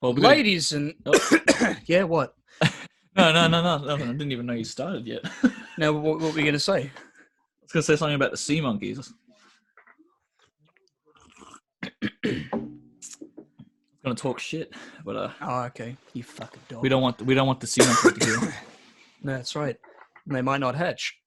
Well, Ladies and... yeah, what? No. I didn't even know you started yet. Now, what were you going to say? I was going to say something about the sea monkeys. I was going to talk shit, but Oh, okay. You fucking dog. we don't want the sea monkeys to hear. No, that's right. They might not hatch.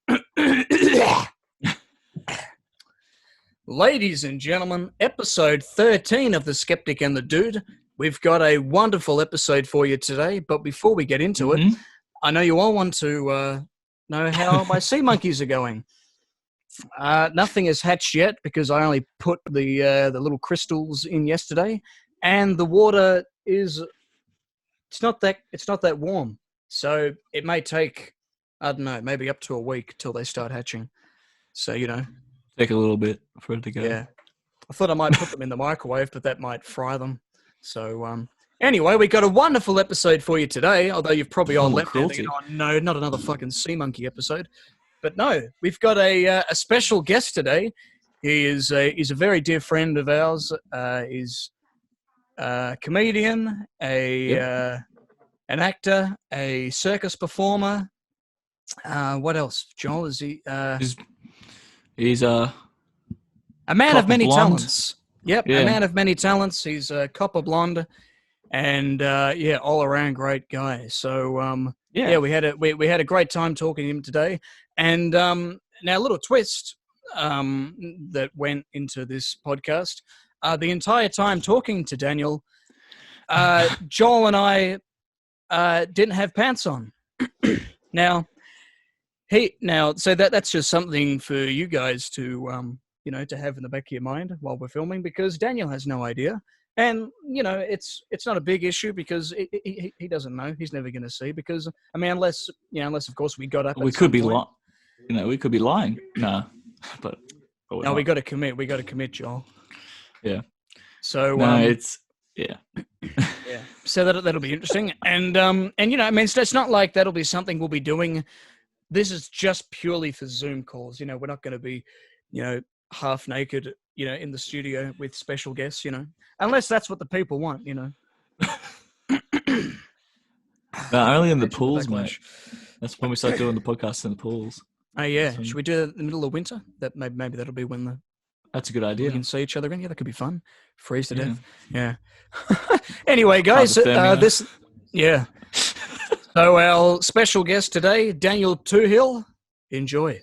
Ladies and gentlemen, episode 13 of The Skeptic and the Dude. We've got a wonderful episode for you today, but before we get into it, I know you all want to know how my sea monkeys are going. Nothing has hatched yet because I only put the little crystals in yesterday, and the water is it's not that warm, so it may take, I don't know, maybe up to a week till they start hatching. So Take a little bit for it to go. Yeah, I thought I might put them in the microwave, but that might fry them. So anyway, we got a wonderful episode for you today. Although you've probably all left there thinking, "Oh no, not another fucking sea monkey episode." But no, we've got a special guest today. He's a very dear friend of ours. He's a comedian, an actor, a circus performer. What else, Joel? Is he? He's a man of many blonde. Talents. Yep, yeah. A man of many talents. He's a copper blonde, and all around great guy. So we had a great time talking to him today. And now a little twist that went into this podcast. The entire time talking to Daniel, Joel and I didn't have pants on. So that's just something for you guys to to have in the back of your mind while we're filming, because Daniel has no idea, and it's not a big issue because he doesn't know. He's never going to see, because I mean, unless of course we got up. We could be lying. We could be lying. No, but no, we got to commit. We got to commit, Joel. Yeah. So yeah. So that'll be interesting, and I mean, it's not like that'll be something we'll be doing. This is just purely for Zoom calls. We're not going to be, half naked, in the studio with special guests, unless that's what the people want, No, only in the pools, mate. That's when we start doing the podcast in the pools. Oh, yeah. Should we do it in the middle of winter? That maybe that'll be when that's a good idea. We can see each other again. Yeah, that could be fun. Freeze to death. Yeah. Anyway, guys, yeah. So our special guest today, Daniel Tohill. Enjoy.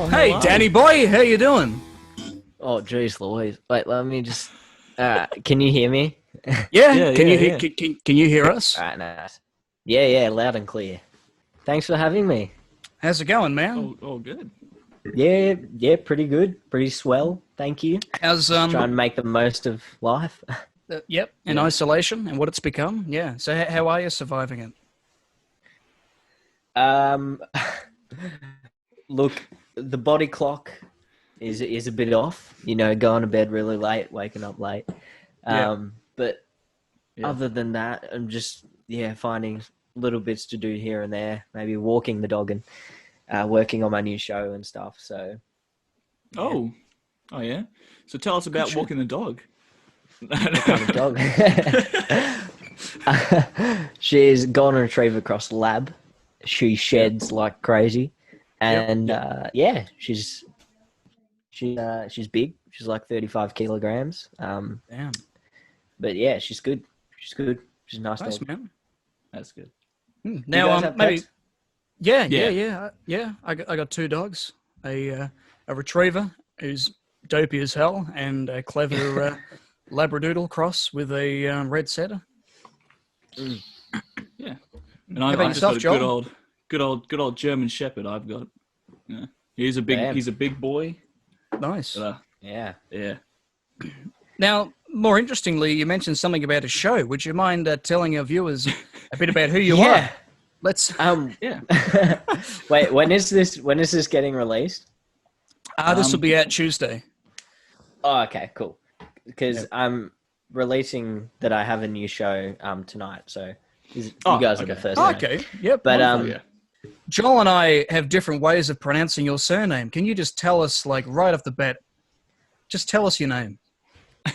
Hey, Danny boy, how you doing? Oh, jeez, Louise. Wait, let me just... can you hear me? Yeah. Can you hear us? All right, nice. Yeah, loud and clear. Thanks for having me. How's it going, man? Oh, good. Yeah, pretty good. Pretty swell, thank you. How's trying to make the most of life. Yep, in isolation and what it's become. Yeah. So how are you surviving it? Look, the body clock is a bit off, going to bed really late, waking up late. But other than that, I'm just, finding little bits to do here and there, maybe walking the dog and working on my new show and stuff. So. Oh, yeah. So tell us about walking the dog. What kind of dog? She's golden retriever cross lab. She sheds like crazy. And she's big. She's like 35 kilograms. Damn. But yeah, she's good. She's a nice dog. Man. That's good. Now, maybe. Yeah. I got two dogs. A retriever who's dopey as hell, and a clever labradoodle cross with a red setter. Yeah. And I've just got a good old German Shepherd. I've got. Yeah. He's a big boy. Nice. Yeah. Now, more interestingly, you mentioned something about a show. Would you mind telling our viewers a bit about who you are? Let's. Yeah. Wait, when is this getting released? This will be out Tuesday. Oh, okay, cool. Because I'm releasing that I have a new show tonight, so you guys are the first. Okay, yep. But Joel and I have different ways of pronouncing your surname. Can you just tell us, like, right off the bat? Just tell us your name.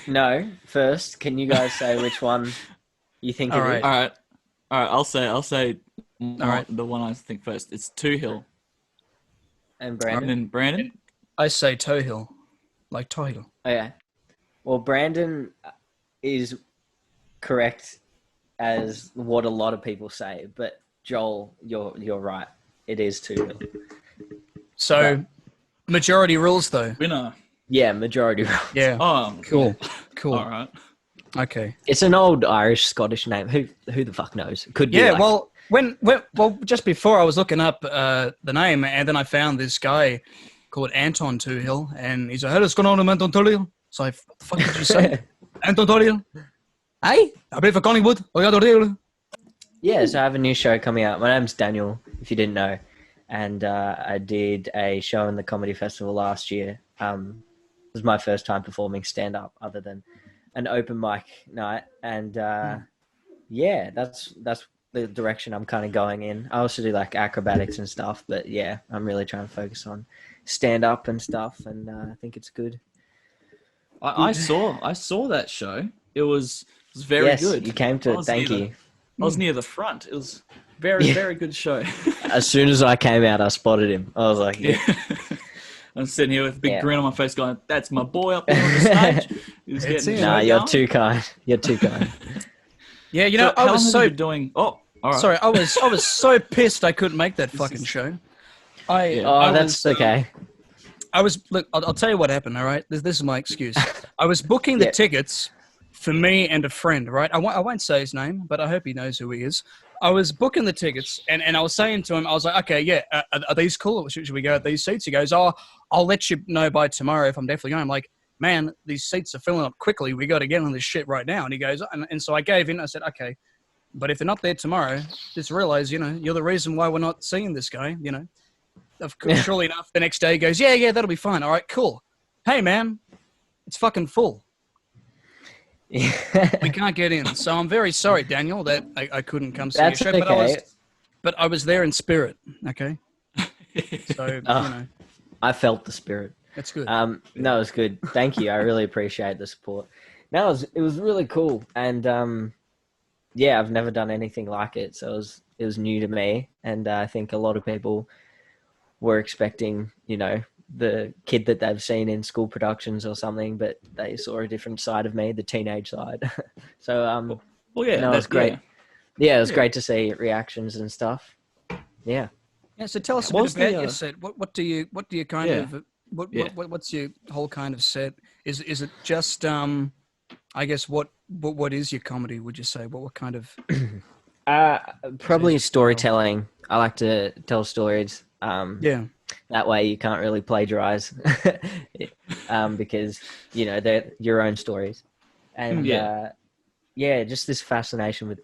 No, first, can you guys say which one you think it is? All right. I'll say. The one I think first. It's Tohill. And Brandon. I say Tohill, like Tohill. Okay. Well, Brandon is correct as what a lot of people say, but Joel, you're right. It is Tohill. So, majority rules, though. Winner. Yeah, majority rules. Yeah. Oh, cool. All right. Okay. It's an old Irish Scottish name. Who the fuck knows? It could be. Yeah. Well, just before I was looking up the name, and then I found this guy called Anton Tohill, and he's like, "Hey, what's going on, Anton Tohill?" So, what the fuck did you say? Anton Tohill? Hey, I play for Collingwood. Yeah, so I have a new show coming out. My name's Daniel, if you didn't know. And I did a show in the Comedy Festival last year. It was my first time performing stand-up other than an open mic night. And yeah, that's the direction I'm kind of going in. I also do like acrobatics and stuff. But yeah, I'm really trying to focus on stand-up and stuff. And I think it's good. I saw that show. It was very good. You came to it. Thank you. I was near the front. It was very, very good show. As soon as I came out, I spotted him. I was like, yeah. I'm sitting here with a big grin on my face going, that's my boy up there on the stage. Nah, you're too kind. You're too kind. Yeah, you know, I was so doing. Oh, all right. Sorry, I was so pissed I couldn't make that fucking show. That's okay. Look, I'll tell you what happened, all right? This is my excuse. I was booking the tickets for me and a friend, right? I won't say his name, but I hope he knows who he is. I was booking the tickets, and I was saying to him, I was like, okay, yeah, are these cool? Should we go at these seats? He goes, oh, I'll let you know by tomorrow if I'm definitely going. I'm like, man, these seats are filling up quickly. We got to get on this shit right now. And he goes, and so I gave in. I said, okay, but if they're not there tomorrow, just realize, you're the reason why we're not seeing this guy, Surely enough, the next day he goes, yeah, that'll be fine. All right, cool. Hey, man, it's fucking full. We can't get in. So I'm very sorry, Daniel, that I couldn't come see your show. Okay. But I was there in spirit, okay? So, I felt the spirit. That's good. No, it was good. Thank you. I really appreciate the support. No, it was really cool. And I've never done anything like it. So it was new to me. And I think a lot of people were expecting, the kid that they've seen in school productions or something, but they saw a different side of me, the teenage side. So, it was great. Yeah, it was great to see reactions and stuff. Yeah. Yeah. So tell us a bit about your set. What do you kind of, what's your whole kind of set? Is it just, I guess, what is your comedy, would you say? What kind of? Probably storytelling. I like to tell stories. That way you can't really plagiarize because, they're your own stories. And just this fascination with,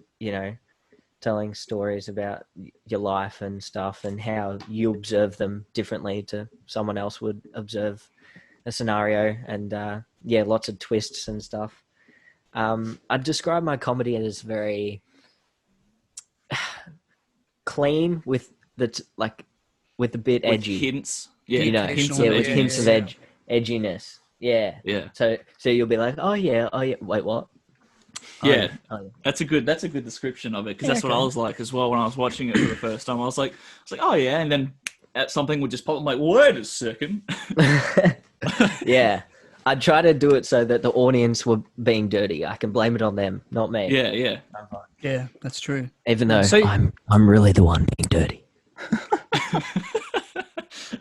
telling stories about your life and stuff and how you observe them differently to someone else would observe a scenario. And lots of twists and stuff. I'd describe my comedy as very clean with with a bit edgy. Hints. Hints of edginess. Yeah. Yeah. So you'll be like, oh yeah. Wait, what? Yeah. That's a good description of it, because that's what I was like as well when I was watching it for the first time. I was like, oh yeah, and then something would just pop. I'm like, wait a second. Yeah. I'd try to do it so that the audience were being dirty. I can blame it on them, not me. Yeah. Yeah, that's true. Even though I'm really the one being dirty.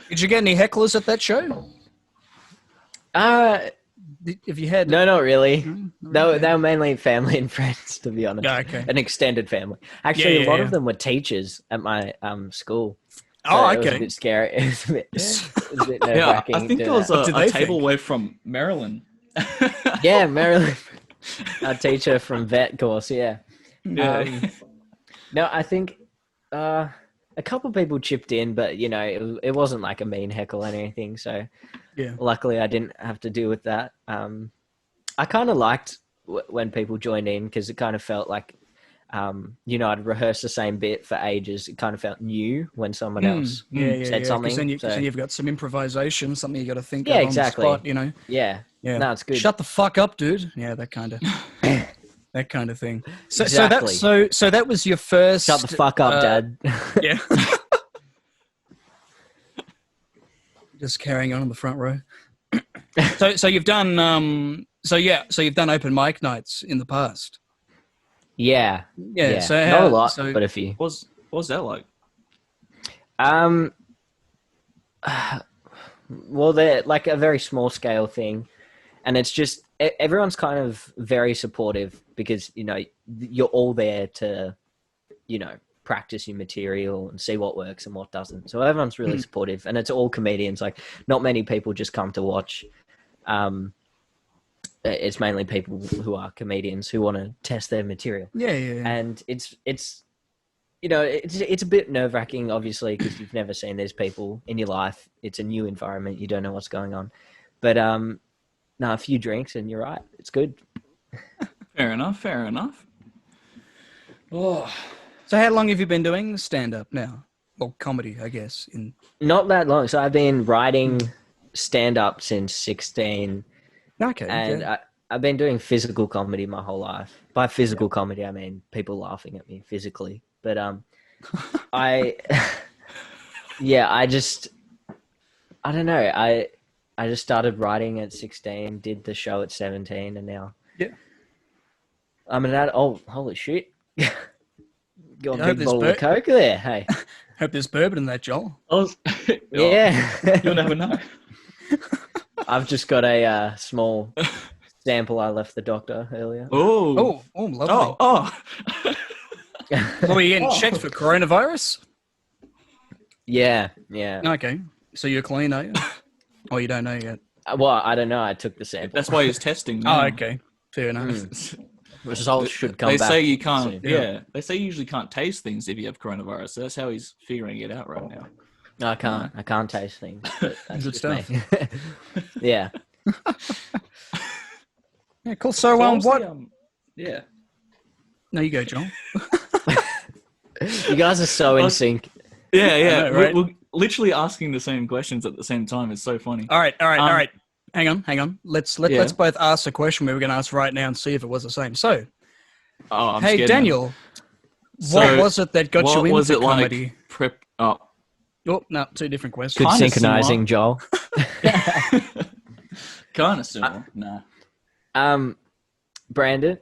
Did you get any hecklers at that show? If you had... No, not really. They were mainly family and friends, to be honest. Yeah, okay. An extended family. Actually, a lot of them were teachers at my school. So It was a bit scary. It was a bit nerve-wracking. I think there was a table away from Marilyn. Yeah, Marilyn. Our teacher from vet course, yeah. No, I think A couple people chipped in, but you know, it wasn't like a mean heckle or anything. So Yeah. luckily, I didn't have to deal with that. I kind of liked when people joined in because it kind of felt like, you know, I'd rehearsed the same bit for ages. It kind of felt new when someone else said something. Because then you've got some improvisation, something you got to think Yeah, of exactly. on the spot, you know. Yeah. Yeah. No, it's good. Shut the fuck up, dude. Yeah, that kind of that kind of thing. So Exactly. so that was your first. Shut the fuck up, Dad. Yeah. Just carrying on in the front row. So you've done so you've done open mic nights in the past. Yeah. Yeah. So not a lot, but a few. What was that like? Well, they're like a very small scale thing, and it's just everyone's kind of very supportive because you know you're all there to, you know, practice your material and see what works and what doesn't. So everyone's really supportive, and it's all comedians. Like, not many people just come to watch. It's mainly people who are comedians who want to test their material. Yeah. And it's you know, it's a bit nerve-wracking, obviously, because you've never seen these people in your life. It's a new environment. You don't know what's going on. But no, a few drinks and you're right. It's good. Fair enough. Oh. So how long have you been doing stand-up now? Well, comedy, I guess. Not that long. So I've been writing stand-up since 16. Okay. And I've been doing physical comedy my whole life. By physical comedy, I mean people laughing at me physically. But I don't know. I just started writing at 16, did the show at 17, and now I'm an adult. Oh, holy shit! Got a big bottle of Coke there. Hey, hope there's bourbon in that, Joel. Yeah, you'll never know. I've just got a small sample I left the doctor earlier. Oh, lovely. Oh. Were you getting checked for coronavirus? Yeah. Okay. So you're clean, are you? Oh, you don't know yet? Well, I don't know. I took the sample. That's why he's testing now. Oh, okay. Fair enough. Results should come back. They say you can't. Yeah. They say you usually can't taste things if you have coronavirus. So that's how he's figuring it out right now. No, I can't. I can't taste things. That's good stuff. Yeah. Yeah, cool. So, what? Yeah. No, you go, John. You guys are so in sync. Yeah. Know, right? We're literally asking the same questions at the same time. It's so funny. All right. Hang on. Let's both ask a question we were going to ask right now and see if it was the same. So, hey Daniel, what was it that got you into comedy? Oh, no, two different questions. Good synchronizing, Joel. Kind of similar. Nah. Brandon,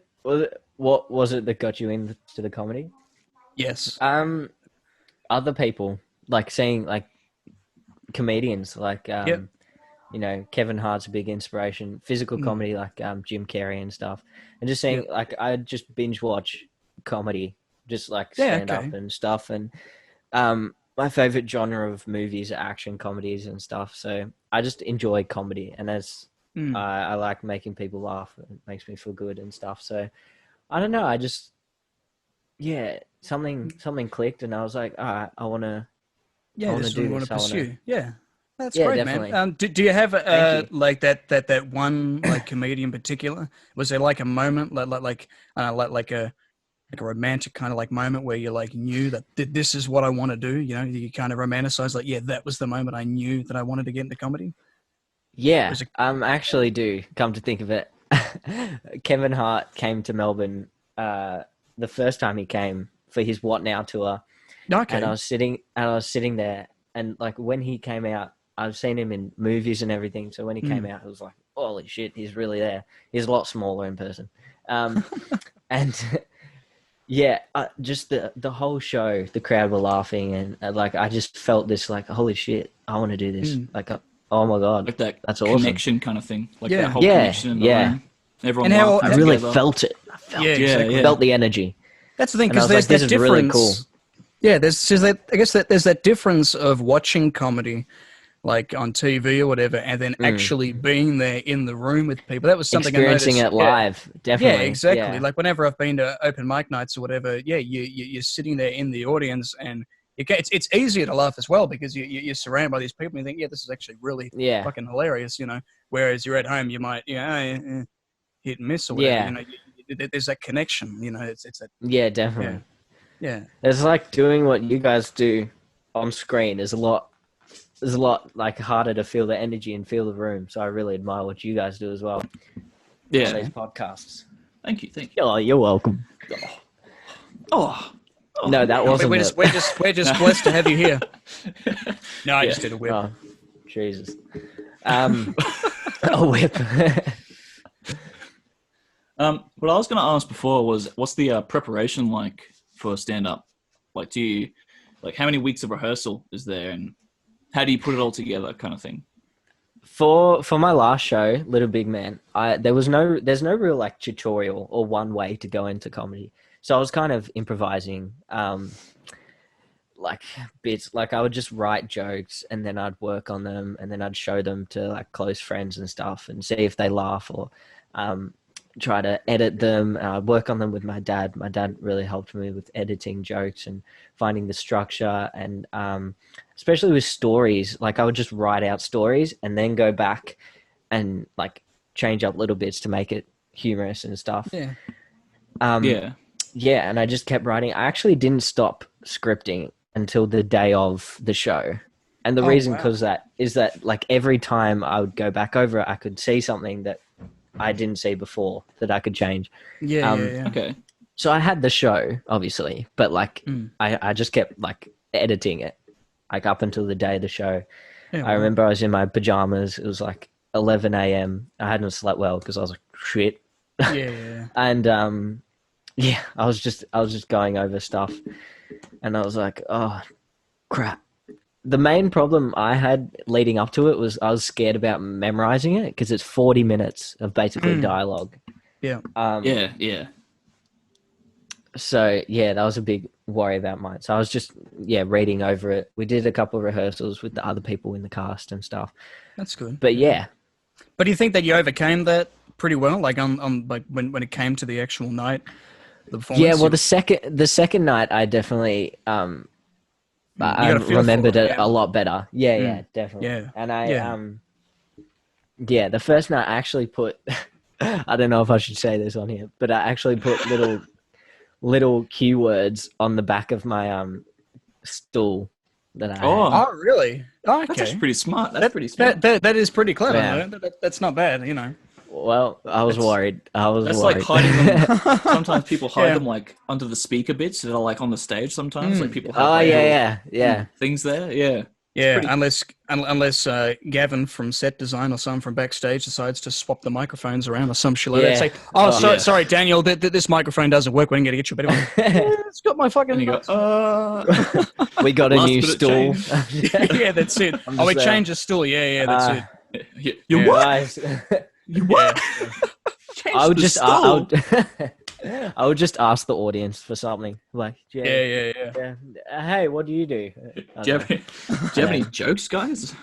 what was it that got you into the comedy? Yes. Other people, like seeing like comedians, like you know, Kevin Hart's a big inspiration. Physical comedy, like Jim Carrey and stuff, and just seeing like I just binge watch comedy, just like stand up and stuff, and my favorite genre of movies are action comedies and stuff. So I just enjoy comedy, and as I like making people laugh. It makes me feel good and stuff. So I don't know. I just something clicked, and I was like, all right, I want to. Yeah, this is what we want to pursue. Yeah, that's great, definitely. Man. Do you have like that one like comedian in particular? Was there like a moment like a romantic kind of like moment where you like knew that this is what I want to do? You know, you kind of romanticize like, yeah, that was the moment I knew that I wanted to get into comedy. Yeah, I actually do. Come to think of it, Kevin Hart came to Melbourne the first time he came for his What Now tour. Okay. And I was sitting there, and like when he came out, I've seen him in movies and everything. So when he came out, it was like, holy shit, he's really there. He's a lot smaller in person. And yeah, just the whole show, the crowd were laughing, and like I just felt this like, holy shit, I want to do this. Like, oh my god, like that's awesome. Connection kind of thing. Like that whole connection in the room. Everyone I really felt it. I felt the energy. That's the thing, because there's that difference. Really cool. Yeah, there's that difference of watching comedy like on TV or whatever, and then actually being there in the room with people. That was something experiencing I noticed. it live, definitely. Yeah, exactly. Like whenever I've been to open mic nights or whatever, you're sitting there in the audience, and it's easier to laugh as well because you're surrounded by these people and you think, this is actually really fucking hilarious, Whereas you're at home, you might hit and miss or whatever. There's that connection. It's that. Yeah, definitely. Yeah. It's like doing what you guys do on screen is a lot like harder to feel the energy and feel the room. So I really admire what you guys do as well. Yeah. On these podcasts. Thank you. Oh, you're welcome. Oh. No, that wasn't. We're just blessed to have you here. No, I just did a whip. Oh, Jesus. A whip. What I was going to ask before was, what's the preparation like for stand-up? Like, how many weeks of rehearsal is there, and how do you put it all together, kind of thing? For my last show, Little Big Man, there's no real like tutorial or one way to go into comedy. So I was kind of improvising, like bits. Like I would just write jokes and then I'd work on them and then I'd show them to like close friends and stuff and see if they laugh or try to edit them. I'd work on them with my dad. My dad really helped me with editing jokes and finding the structure and especially with stories. Like I would just write out stories and then go back and like change up little bits to make it humorous and stuff. Yeah, and I just kept writing. I actually didn't stop scripting until the day of the show. And the reason because that is that like every time I would go back over it, I could see something that I didn't see before that I could change. Yeah. Okay. So I had the show, obviously, but like I just kept like editing it like up until the day of the show. I remember I was in my pajamas. It was like 11 a.m. I hadn't slept well because I was like, shit. Yeah. And I was just going over stuff and I was like, oh crap. The main problem I had leading up to it was I was scared about memorizing it because it's 40 minutes of basically dialogue. Yeah. Yeah. So yeah, that was a big worry about mine. So I was just reading over it. We did a couple of rehearsals with the other people in the cast and stuff. That's good. But yeah. But do you think that you overcame that pretty well? Like on like when it came to the actual night, the performance? Yeah, well, the second night I definitely I remembered it a lot better. Yeah, definitely. Yeah. And I the first night I actually put I don't know if I should say this on here, but I actually put little keywords on the back of my stool that I had. Oh, really? Oh, okay. That's actually pretty smart. That's pretty smart. That is pretty clever. Yeah. That's not bad, Well, I was worried. That's worried. like hiding them. Sometimes people hide them like under the speaker bits that are like on the stage. Sometimes like people have things there. Yeah. Yeah, unless Gavin from set design or someone from backstage decides to swap the microphones around or some shit like that. Say, sorry, Daniel, this microphone doesn't work. We're going to get you. But it's got my fucking. And you go, we got a new stool. Yeah, that's it. We changed the stool. Yeah, that's it. You what? You what? I would just ask the audience for something like, hey, what do you do? Do you have any jokes, guys?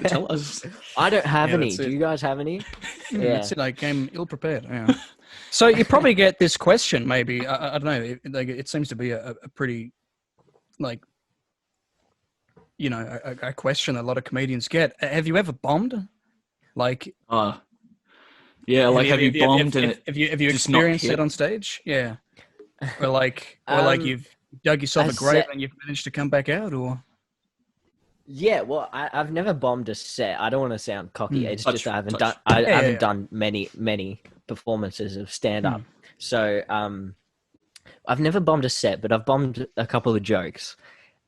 Tell us. I don't have any. Do you guys have any? Yeah, that's it. I came ill prepared. Yeah. So you probably get this question, maybe. I don't know. Like it seems to be a pretty, like, a question that a lot of comedians get. Have you ever bombed? Like. Yeah, like have you bombed and have you experienced it on stage? Yeah, or you've dug yourself a grave and you've managed to come back out, or? Yeah, well, I've never bombed a set. I don't want to sound cocky. It's just I haven't done many performances of stand up. So I've never bombed a set, but I've bombed a couple of jokes,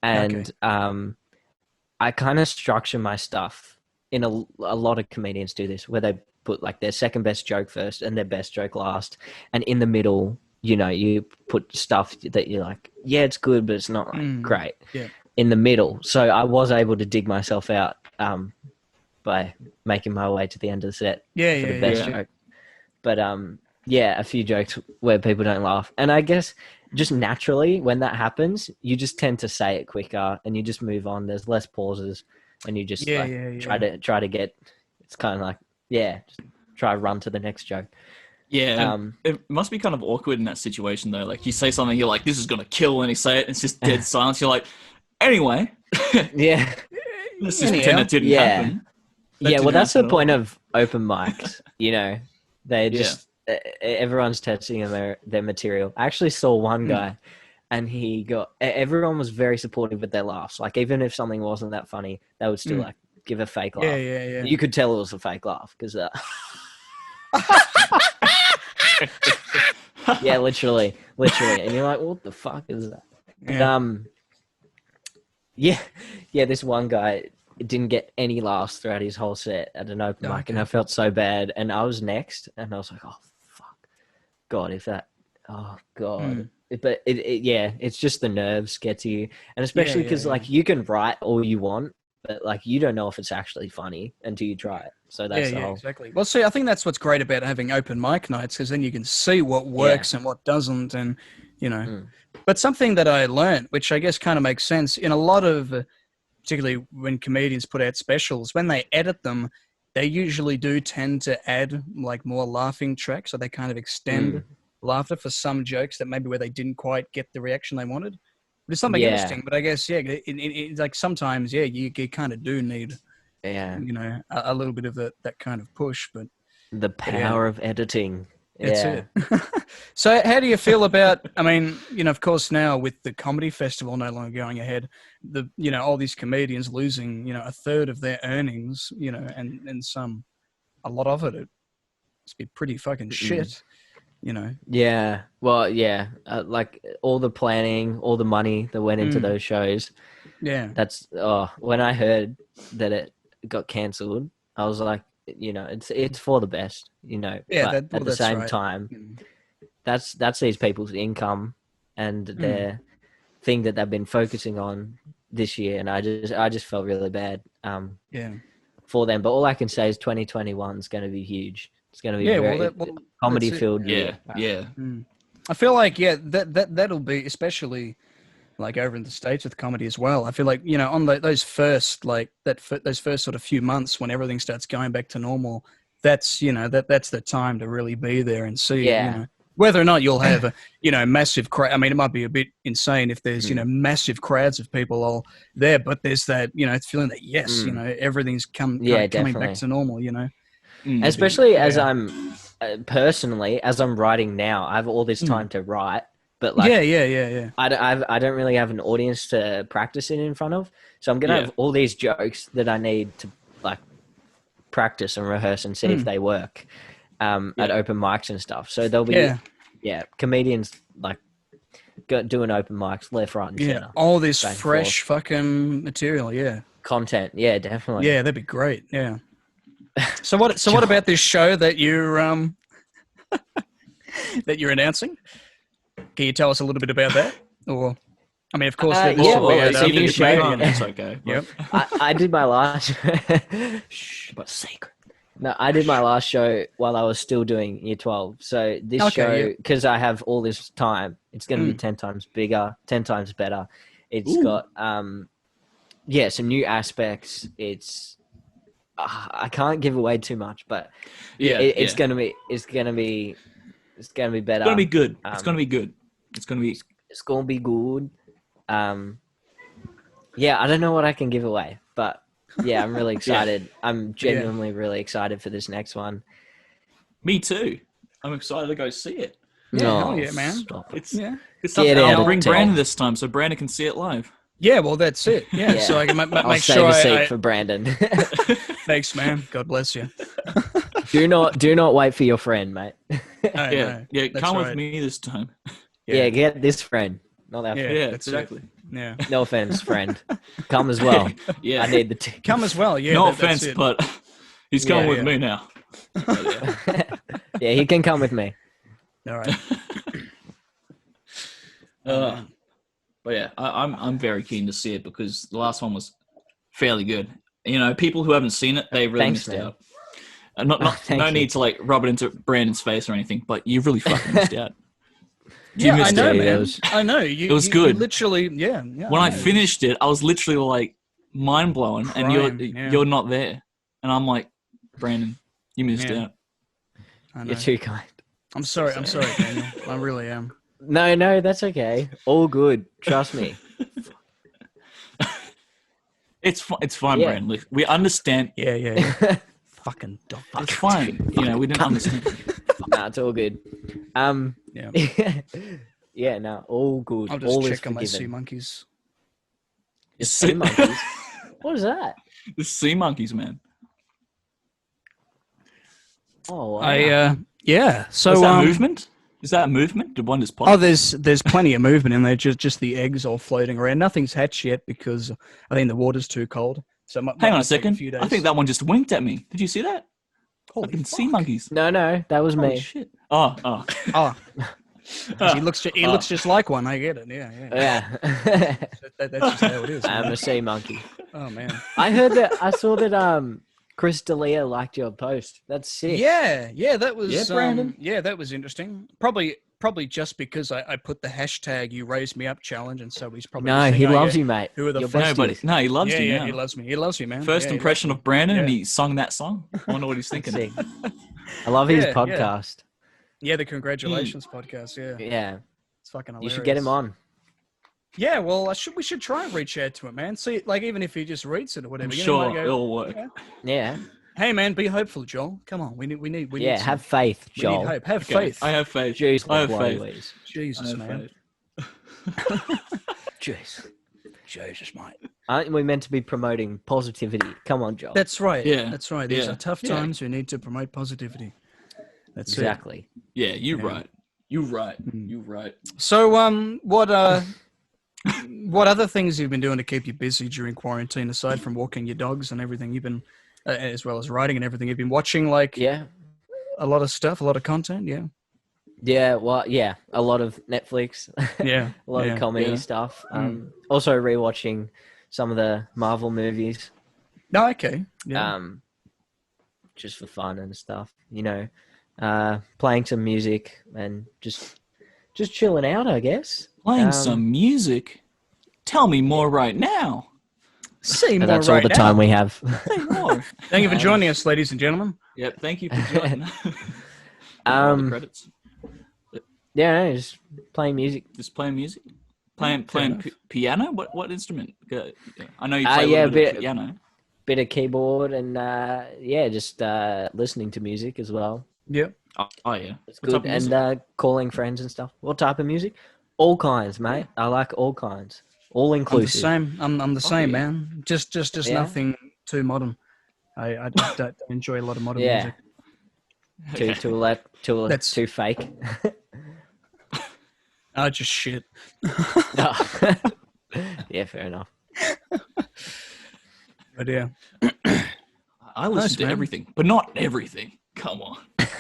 and I kind of structure my stuff in a lot of comedians do this, where they put like their second best joke first and their best joke last, and in the middle, you put stuff that you're like, yeah, it's good, but it's not like great. Yeah. In the middle, so I was able to dig myself out by making my way to the end of the set for the best joke. But a few jokes where people don't laugh, and I guess just naturally when that happens, you just tend to say it quicker and you just move on. There's less pauses. and you just try to get. It's kind of like just try to run to the next joke. Yeah, it must be kind of awkward in that situation though. Like you say something, you're like, "This is gonna kill," and you say it, and it's just dead silence. You're like, "Anyway, yeah, let's just pretend it didn't happen." Well, that's the point of open mics. You know, they just everyone's testing their material. I actually saw one guy, and everyone was very supportive with their laughs. Like even if something wasn't that funny, they would still like give a fake laugh. Yeah. You could tell it was a fake laugh because. Yeah, literally, and you're like, what the fuck is that? But, this one guy didn't get any laughs throughout his whole set at an open mic, and I felt so bad. And I was next, and I was like, oh fuck, God, But it's just the nerves get to you, and especially because like you can write all you want, but like you don't know if it's actually funny until you try it. So that's the whole... exactly. Well, see, I think that's what's great about having open mic nights, because then you can see what works and what doesn't, and you know. But something that I learned, which I guess kind of makes sense, in a lot of, particularly when comedians put out specials, when they edit them, they usually do tend to add like more laughing tracks, so they kind of extend laughter for some jokes that maybe where they didn't quite get the reaction they wanted. But it's something interesting. But I guess it's like sometimes you kind of do need you know a little bit of that kind of push. But the power of editing. That's it. So how do you feel about, I mean, you know, of course now with the comedy festival no longer going ahead, all these comedians losing, you know, a third of their earnings, you know, and a lot of it must be pretty fucking shit, you know. Yeah. Well, like all the planning, all the money that went into those shows. Yeah. That's, when I heard that it got cancelled, I was like, you know, it's for the best, you know. Yeah, but at the same time, that's these people's income and their thing that they've been focusing on this year, and I just felt really bad for them. But all I can say is 2021 is going to be huge. It's going to be very comedy filled year. I feel like that'll be especially like over in the States with comedy as well. I feel like, you know, on those first sort of few months when everything starts going back to normal, that's, you know, that's the time to really be there and see, you know, whether or not you'll have a, you know, massive crowd. I mean, it might be a bit insane if there's, you know, massive crowds of people all there, but there's that, you know, feeling that, you know, everything's coming back to normal, you know. Especially as I'm personally, as I'm writing now, I have all this time to write. But like, I don't really have an audience to practice it in front of, so I'm gonna have all these jokes that I need to like practice and rehearse and see if they work at open mics and stuff. So there'll be comedians like doing open mics left, right, and center. All this fresh fucking material, content, definitely. Yeah, that'd be great. Yeah. So what about this show that you're that you're announcing? Can you tell us a little bit about that? Or, I mean, of course, it's okay. Yep. I did my last. Shh, but secret. No, I did my last show while I was still doing Year 12. So this show, because I have all this time, it's going to be 10 times bigger, 10 times better. It's got some new aspects. It's I can't give away too much, but it's going to be better. It's going to be good. It's going to be good. It's going to be good. I don't know what I can give away, but I'm really excited. I'm genuinely really excited for this next one. Me too. I'm excited to go see it. Hell yeah, man. It's stuff. I'll bring Brandon this time so Brandon can see it live. Yeah, well, that's it. Yeah, so I can make I'll sure save a seat for Brandon. Thanks, man. God bless you. Do not wait for your friend, mate. Come with me this time. Yeah, get this friend, not that friend. Yeah, exactly. Yeah. No offense, friend. Come as well. I need the ticket. Come as well. Yeah. No offense, but he's coming with me now. He can come with me. All right. But I'm very keen to see it because the last one was fairly good. You know, people who haven't seen it, they really missed out. No need to like rub it into Brandon's face or anything, but you really fucking missed out. I know, man. I know. It was good. Literally, When I finished it, I was literally like, mind blowing, and you're not there, and I'm like, Brandon, you missed out. I know. You're too kind. I'm sorry, Daniel. I really am. No, that's okay. All good. Trust me. It's fine, Brandon. Look, we understand. Yeah. Fucking dog. It's fine. You know, we didn't understand. Nah, it's all good. Yeah, no, all good. I'll just check on my sea monkeys. Your sea monkeys? What is that? The sea monkeys, man. Oh, wow. Yeah. So is that movement? Is that a movement? Did one just pop? Oh, there's plenty of movement in there. Just the eggs all floating around. Nothing's hatched yet because I think the water's too cold. So hang on a second. I think that one just winked at me. Did you see that? Holy sea monkeys. No, that was me. Shit. Oh. He looks just like one. I get it. Yeah. That's just how it is. I'm a sea monkey. Oh man. I saw that Chris D'Elia liked your post. That's sick. Yeah, that was Brandon. That was interesting. Probably just because I put the hashtag "You Raised Me Up" challenge, and so he's probably he loves you, mate. Who are the No, he loves you. Yeah, now. he loves me. He loves me, man. First impression of Brandon, and he sung that song. I wonder what he's thinking. I love his podcast. Yeah, the congratulations podcast. Yeah, it's fucking hilarious. You should get him on. Yeah, well, we should try and reach out to him, man. See, like even if he just reads it or whatever. I'm sure it'll work. Yeah. Hey, man, be hopeful, Joel. Come on, we need. Have faith, Joel. We need hope. Have faith. I have faith. Jeez, I have faith. Jesus, man. Jesus, mate. Aren't we meant to be promoting positivity? Come on, Joel. That's right. Yeah, that's right. These are tough times. We need to promote positivity. That's exactly. Yeah, you're right. You're right. So, what other things you've been doing to keep you busy during quarantine, aside from walking your dogs and everything? You've been, as well as writing and everything. You've been watching, a lot of stuff, a lot of content. Yeah. Yeah. Well, yeah. A lot of Netflix. Yeah. A lot of comedy stuff. Also rewatching some of the Marvel movies. No, okay. Yeah. Just for fun and stuff. You know, playing some music and just chilling out, I guess. Playing some music? Tell me more right now. Say more that's right all the time we have. Say more. Thank you for joining us, ladies and gentlemen. Yep, thank you for joining. The credits. Yeah, just playing music. Just playing music? Playing piano? What instrument? I know you play a little bit of piano. Bit of keyboard and just listening to music as well. Yep. Oh yeah. It's good. And calling friends and stuff. What type of music? All kinds, mate. I like all kinds. All inclusive. I'm the same, man. Just nothing too modern. I don't enjoy a lot of modern music. That's too fake. Oh, just shit. Yeah, fair enough. But yeah. I listen to everything, but not everything. Come on.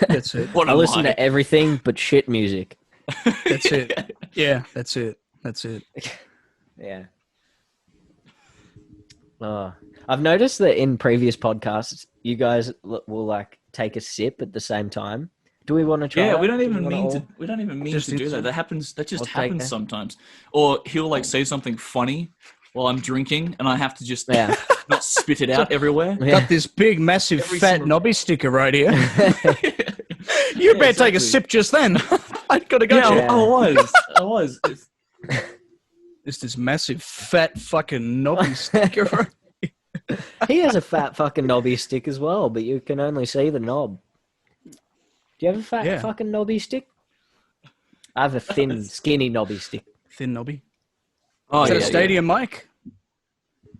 That's it. I listen to everything but shit music. That's it. Yeah, that's it. Yeah. I've noticed that in previous podcasts, you guys will take a sip at the same time. Do we want to try? Yeah, we don't even mean to do that. That just happens sometimes. Or he'll say something funny while I'm drinking, and I have to just not spit it out everywhere. Yeah. Got this big, massive, fat knobby sticker right here. You better take a sip just then. I gotta go. Yeah, I was. It's this massive, fat, fucking knobby sticker. He has a fat fucking knobby stick as well, but you can only see the knob. Do you have a fat fucking knobby stick? I have a thin, skinny knobby stick. Thin knobby. Oh, is that a stadium mic?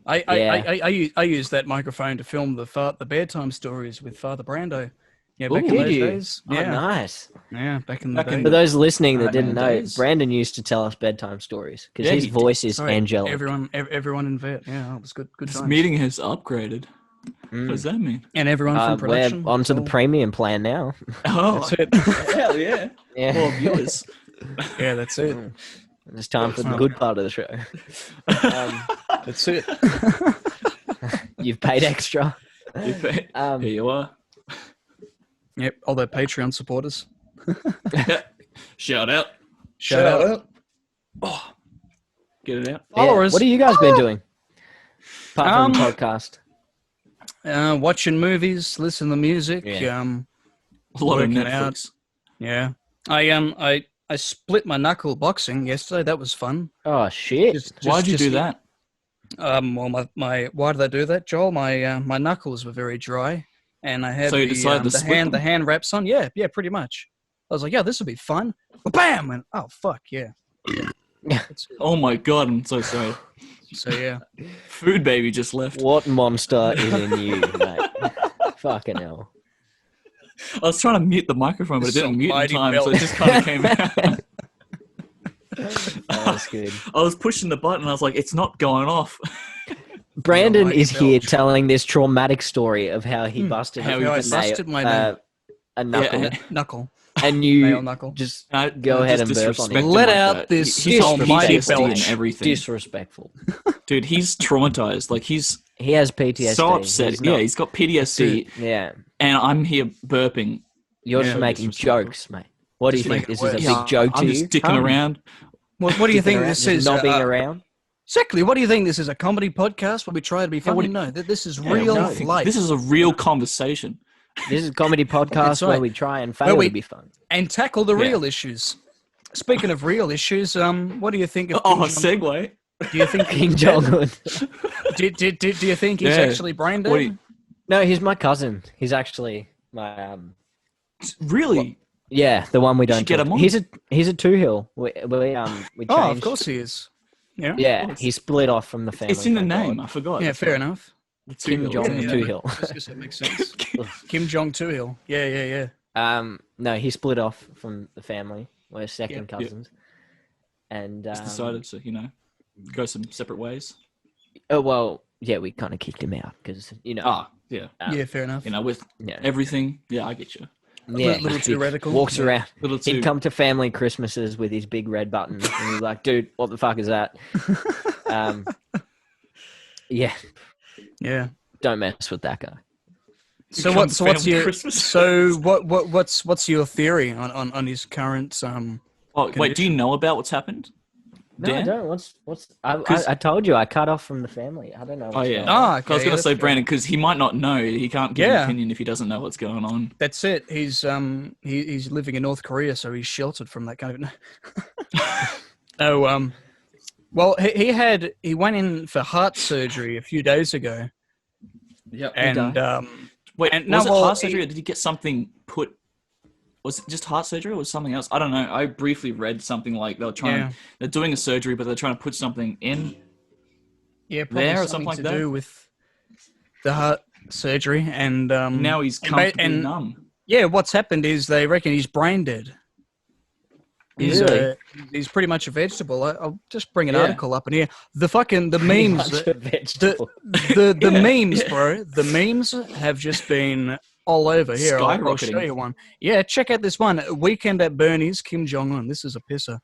I use that microphone to film the bedtime stories with Father Brando. Yeah, back in those days. Oh, nice. Yeah, back in the day. For those listening that didn't know, Brandon used to tell us bedtime stories because his voice is angelic. Everyone in vet. Yeah, it was good. Good this times. meeting has upgraded. What does that mean? And everyone from production. We're onto the premium plan now. Oh, that's it. Hell yeah. More viewers. Yeah, that's it. It's time for the good part of the show. That's it. You've paid extra. Here you are. Yep, all their Patreon supporters. Shout out. Shout out. Oh, get it out. Followers. What have you guys been doing? Apart from the podcast. Watching movies, listening to music, a lot of Netflix. Out. Yeah. I split my knuckle boxing yesterday. That was fun. Oh shit! Why'd you do that? Well, why did I do that, Joel? My knuckles were very dry, and I had the hand wraps on. Yeah, pretty much. I was like, yeah, this will be fun. Bam! And oh fuck yeah. Oh my god, I'm so sorry. So yeah, Food Baby just left. What monster is in you, mate? Fucking hell. I was trying to mute the microphone, but it didn't mute in time, so it just kind of came out. That's good. I was pushing the button, and I was like, it's not going off. Brandon is here telling this traumatic story of how he busted my nail. A knuckle. Yeah, knuckle. And you nail knuckle. Just go ahead and burp on him. Let out this almighty belch. And everything. Disrespectful. Dude, he's traumatized. Like, he has PTSD. So upset. He's got PTSD. Yeah. And I'm here burping. You're just making jokes, mate. What do you think? This is a big joke to you? I'm just dicking around. What do you think this is? Not being around? Exactly. What do you think? This is a comedy podcast where we try to be funny? No, this is real life. This is a real conversation. This is a comedy podcast where we try and fail to be fun. And tackle the real issues. Speaking of real issues, what do you think of segue. Do you think Kim Jong-un? do you think he's actually brain dead? No, he's my cousin. He's actually my Really? Yeah, the one we don't get him on. He's a Tohill. We changed. Oh, of course he is. Yeah. Yeah, he split off from the family. It's in the name. I forgot. Yeah, fair enough. Kim Jong Tohill. That makes sense. Kim Jong Tohill. Yeah. No, he split off from the family. We're second cousins. And just decided to, go some separate ways. Oh well, yeah, we kind of kicked him out because yeah, fair enough. With everything. Yeah, I get you. Yeah, a little too radical. Walks around. He'd come to family Christmases with his big red button, and he's like, "Dude, what the fuck is that?" Yeah. Don't mess with that guy. So what's your theory on his current wait, do you know about what's happened? No, I don't. I told you I cut off from the family. I don't know. Okay, I was going to say Brandon because he might not know. He can't give an opinion if he doesn't know what's going on. That's it. He's he's living in North Korea, so he's sheltered from that kind of. Well, he went in for heart surgery a few days ago. Yeah, and wait, was it heart surgery or did he get something put? Was it just heart surgery or was it something else? I don't know. I briefly read something like they're doing a surgery, but they're trying to put something in. Yeah, probably there or something like to that. Do with the heart surgery, and now he's comfortably numb. Yeah, what's happened is they reckon he's brain dead. He's pretty much a vegetable. I'll just bring an article up in here. The memes, the memes, bro. The memes have just been all over here. I'll show you one. Yeah, check out this one. Weekend at Bernie's, Kim Jong-un. This is a pisser.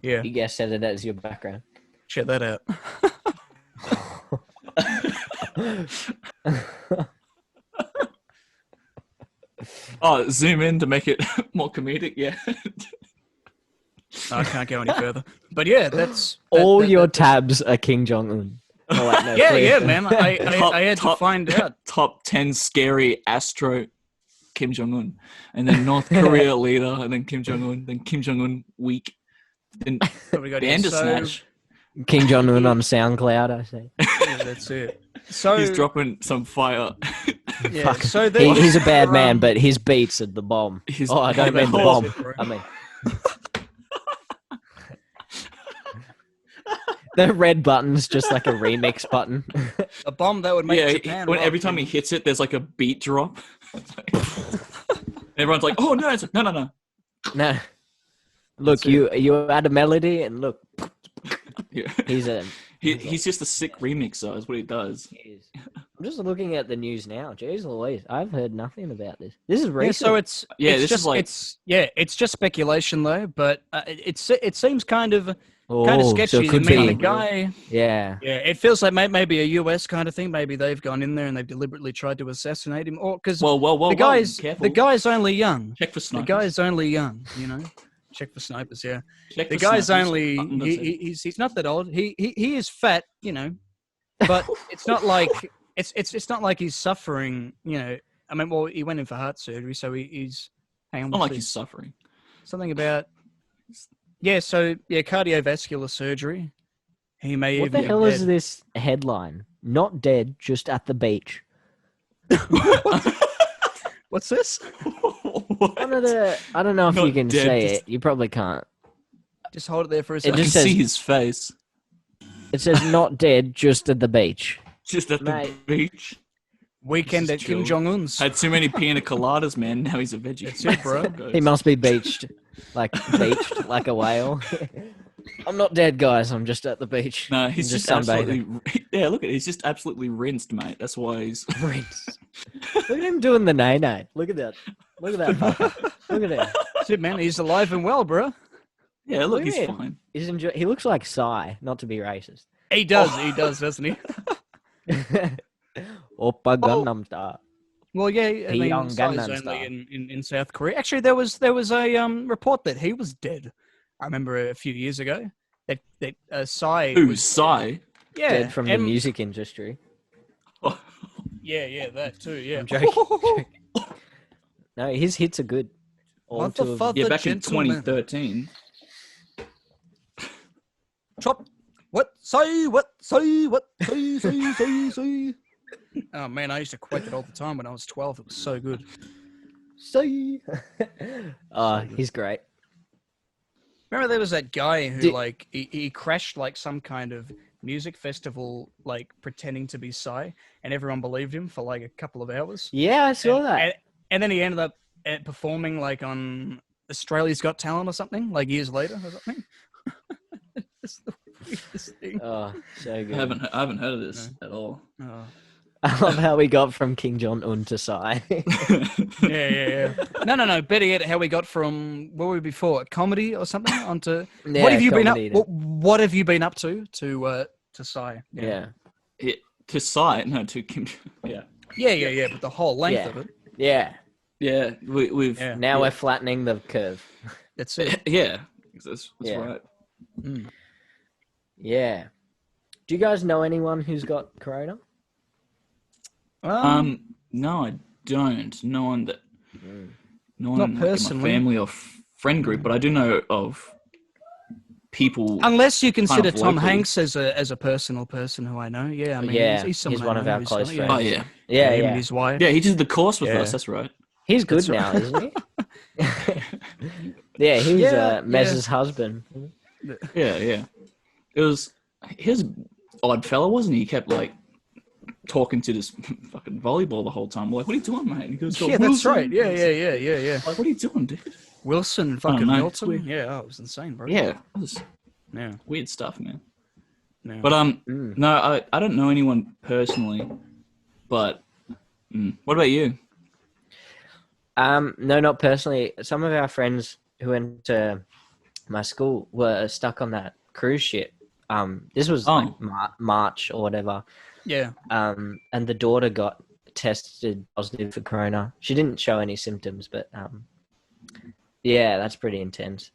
Yeah. You guys said it as your background. Check that out. Zoom in to make it more comedic. Yeah. I can't go any further. But yeah, that's all your tabs are Kim Jong-un. Yeah, man. I had to find out. Top 10 scary astro Kim Jong-un. And then North Korea leader, and then Kim Jong-un, then Kim Jong-un weak. Then Bandersnatch. Kim Jong-un on SoundCloud, I say. Yeah, that's it. So he's dropping some fire. Yeah, so he's a bad man, but his beats are the bomb. I don't mean the bomb. I mean... The red button's just like a remix button. A bomb that would make Japan. Every time he hits it, there's like a beat drop. Everyone's like, "Oh no, no." No. Look, you add a melody, and look. Yeah. He's just a sick remixer. Is what he does. He is. I'm just looking at the news now. Jeez Louise, I've heard nothing about this. This is recent. Yeah, so it's just speculation though. But it seems kind of sketchy. So it could be. The guy. Yeah. Yeah, it feels like maybe a US kind of thing. Maybe they've gone in there and they've deliberately tried to assassinate him, or because the guy's only young. Check for snipers. The guy's only young. Check for snipers. Yeah. Check The for guy's snipers. only he's not that old. He is fat, you know, but it's not like it's not like he's suffering, you know. I mean, well, he went in for heart surgery, so he's hang on. Not like he's suffering. Something about cardiovascular surgery. He may What even the hell be is dead. this headline? Not dead, just at the beach. What's this? I don't know if Not you can dead, say just- it. You probably can't. Just hold it there for a It I second. can just says- see his face. It says not dead, just at the beach. Just at Mate. the beach. Weekend Just at Kim chilled. Jong Un's. Had too many pina coladas, man. Now he's a veggie. That's it, bro. He must be beached like a whale. I'm not dead, guys. I'm just at the beach. No, he's I'm just sunbathing. absolutely. Yeah, look at it. He's just absolutely rinsed, mate. That's why he's. Rinse. Look at him doing the nay-nay. Look at that. Look at that fucker. Look at him. That's it, man. He's alive and well, bro. Yeah, look, Look at he's him. fine. He looks like Psy, not to be racist. He does, doesn't he? Oppa Gangnam Style. Well, yeah. I mean, Young Psy's Gangnam only Style. in South Korea. Actually, there was a report that he was dead. I remember a few years ago that Psy Who, was Psy? Dead from the and- music industry. Yeah, that too. Yeah, I'm joking. No, his hits are good. All two of them. Motherfucker. Yeah, back in gentleman. 2013. Chop. What? Say what? Say what? Say. Oh man, I used to quote that all the time when I was 12. It was so good. See. Oh, he's great. Remember there was that guy who Did- like he crashed like some kind of music festival like pretending to be Psy, and everyone believed him for like a couple of hours. Yeah, I saw that. And then he ended up performing like on Australia's Got Talent or something, like years later or something. It's the weirdest thing. Oh, so I good. haven't heard of this at all. Oh. I love how we got from King Jong-un to Psy. Yeah. No. Better yet, how we got from where were we before? Comedy or something onto Yeah, what have you been up? comedy. What have you been up to Psy? Yeah. To Psy, no, to Kim. Yeah. Yeah. But the whole length of it. Yeah. Yeah, we've. Yeah. Now we're flattening the curve. That's it. Yeah, that's Yeah. right. Mm. Yeah. Do you guys know anyone who's got corona? No, I don't. No one that. No one Not in, personally. my family or friend group, but I do know of people. Unless you consider of Tom locally. Hanks as a personal person who I know. Yeah, I mean, Yeah, he's someone he's I one of know our who's close got- friends. Oh yeah, Yeah, him yeah. and his wife. yeah. He did the course with Yeah. us. That's right. He's good That's now, right. isn't he? Yeah, he's Yeah, Mez's husband. Yeah. It was his odd fella, wasn't he? He kept like talking to this fucking volleyball the whole time. We're like, what are you doing, mate? And he goes, Yeah, that's "Wilson." right. Yeah. Like, what are you doing, dude? Wilson and I don't fucking know. Milton. Weird. Yeah, it was insane, bro. Yeah, it was Yeah. weird stuff, man. Yeah. But no, I don't know anyone personally. But what about you? No, not personally. Some of our friends who went to my school were stuck on that cruise ship. This was like March or whatever. Yeah. And the daughter got tested positive for corona. She didn't show any symptoms, but yeah, that's pretty intense.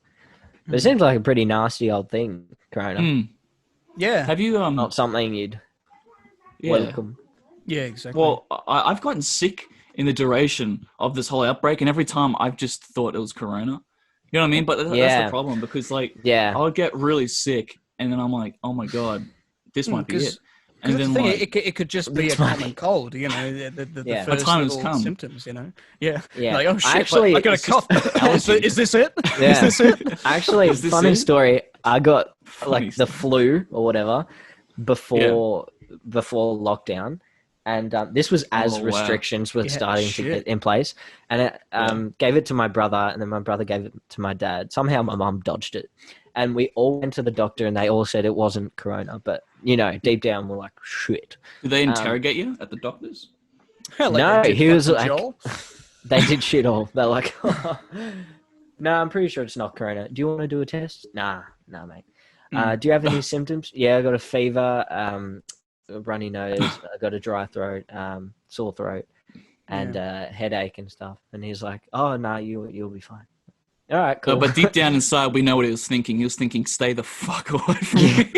But it seems like a pretty nasty old thing, corona. Yeah. Have you Not something you'd yeah. welcome. Yeah, exactly. Well, I've gotten sick in the duration of this whole outbreak, and every time I've just thought it was corona. You know what I mean? But that's Yeah. the problem, because like Yeah. I would get really sick, and then I'm like, oh my god, this might be 'cause- it. And Because then the thing, like, it could just be a That's right. common cold, you know, the Yeah. first time has little come. symptoms, you know. Yeah. Yeah. Like, oh shit, Actually, I got a it's just cough. allergy. Is this it? Yeah. Is this it? Actually, Is this funny it? story. I got Funny like the story. flu or whatever before lockdown, and this was as Oh, wow. restrictions were Yeah, starting to shit. get in place. And it gave it to my brother, and then my brother gave it to my dad. Somehow my mum dodged it, and we all went to the doctor, and they all said it wasn't corona. But you know, deep down, we're like, shit. did they interrogate you at the doctors? Like No, they did he was fucking like- Joel. They did shit all. They're like, no, I'm pretty sure it's not corona. Do you want to do a test? Nah, mate. Do you have any symptoms? Yeah, I got a fever, a runny nose, I got a dry throat, sore throat, and headache and stuff. And he's like, oh, no, you'll be fine. All right, cool. But deep down inside, we know what he was thinking. He was thinking, "Stay the fuck away from me."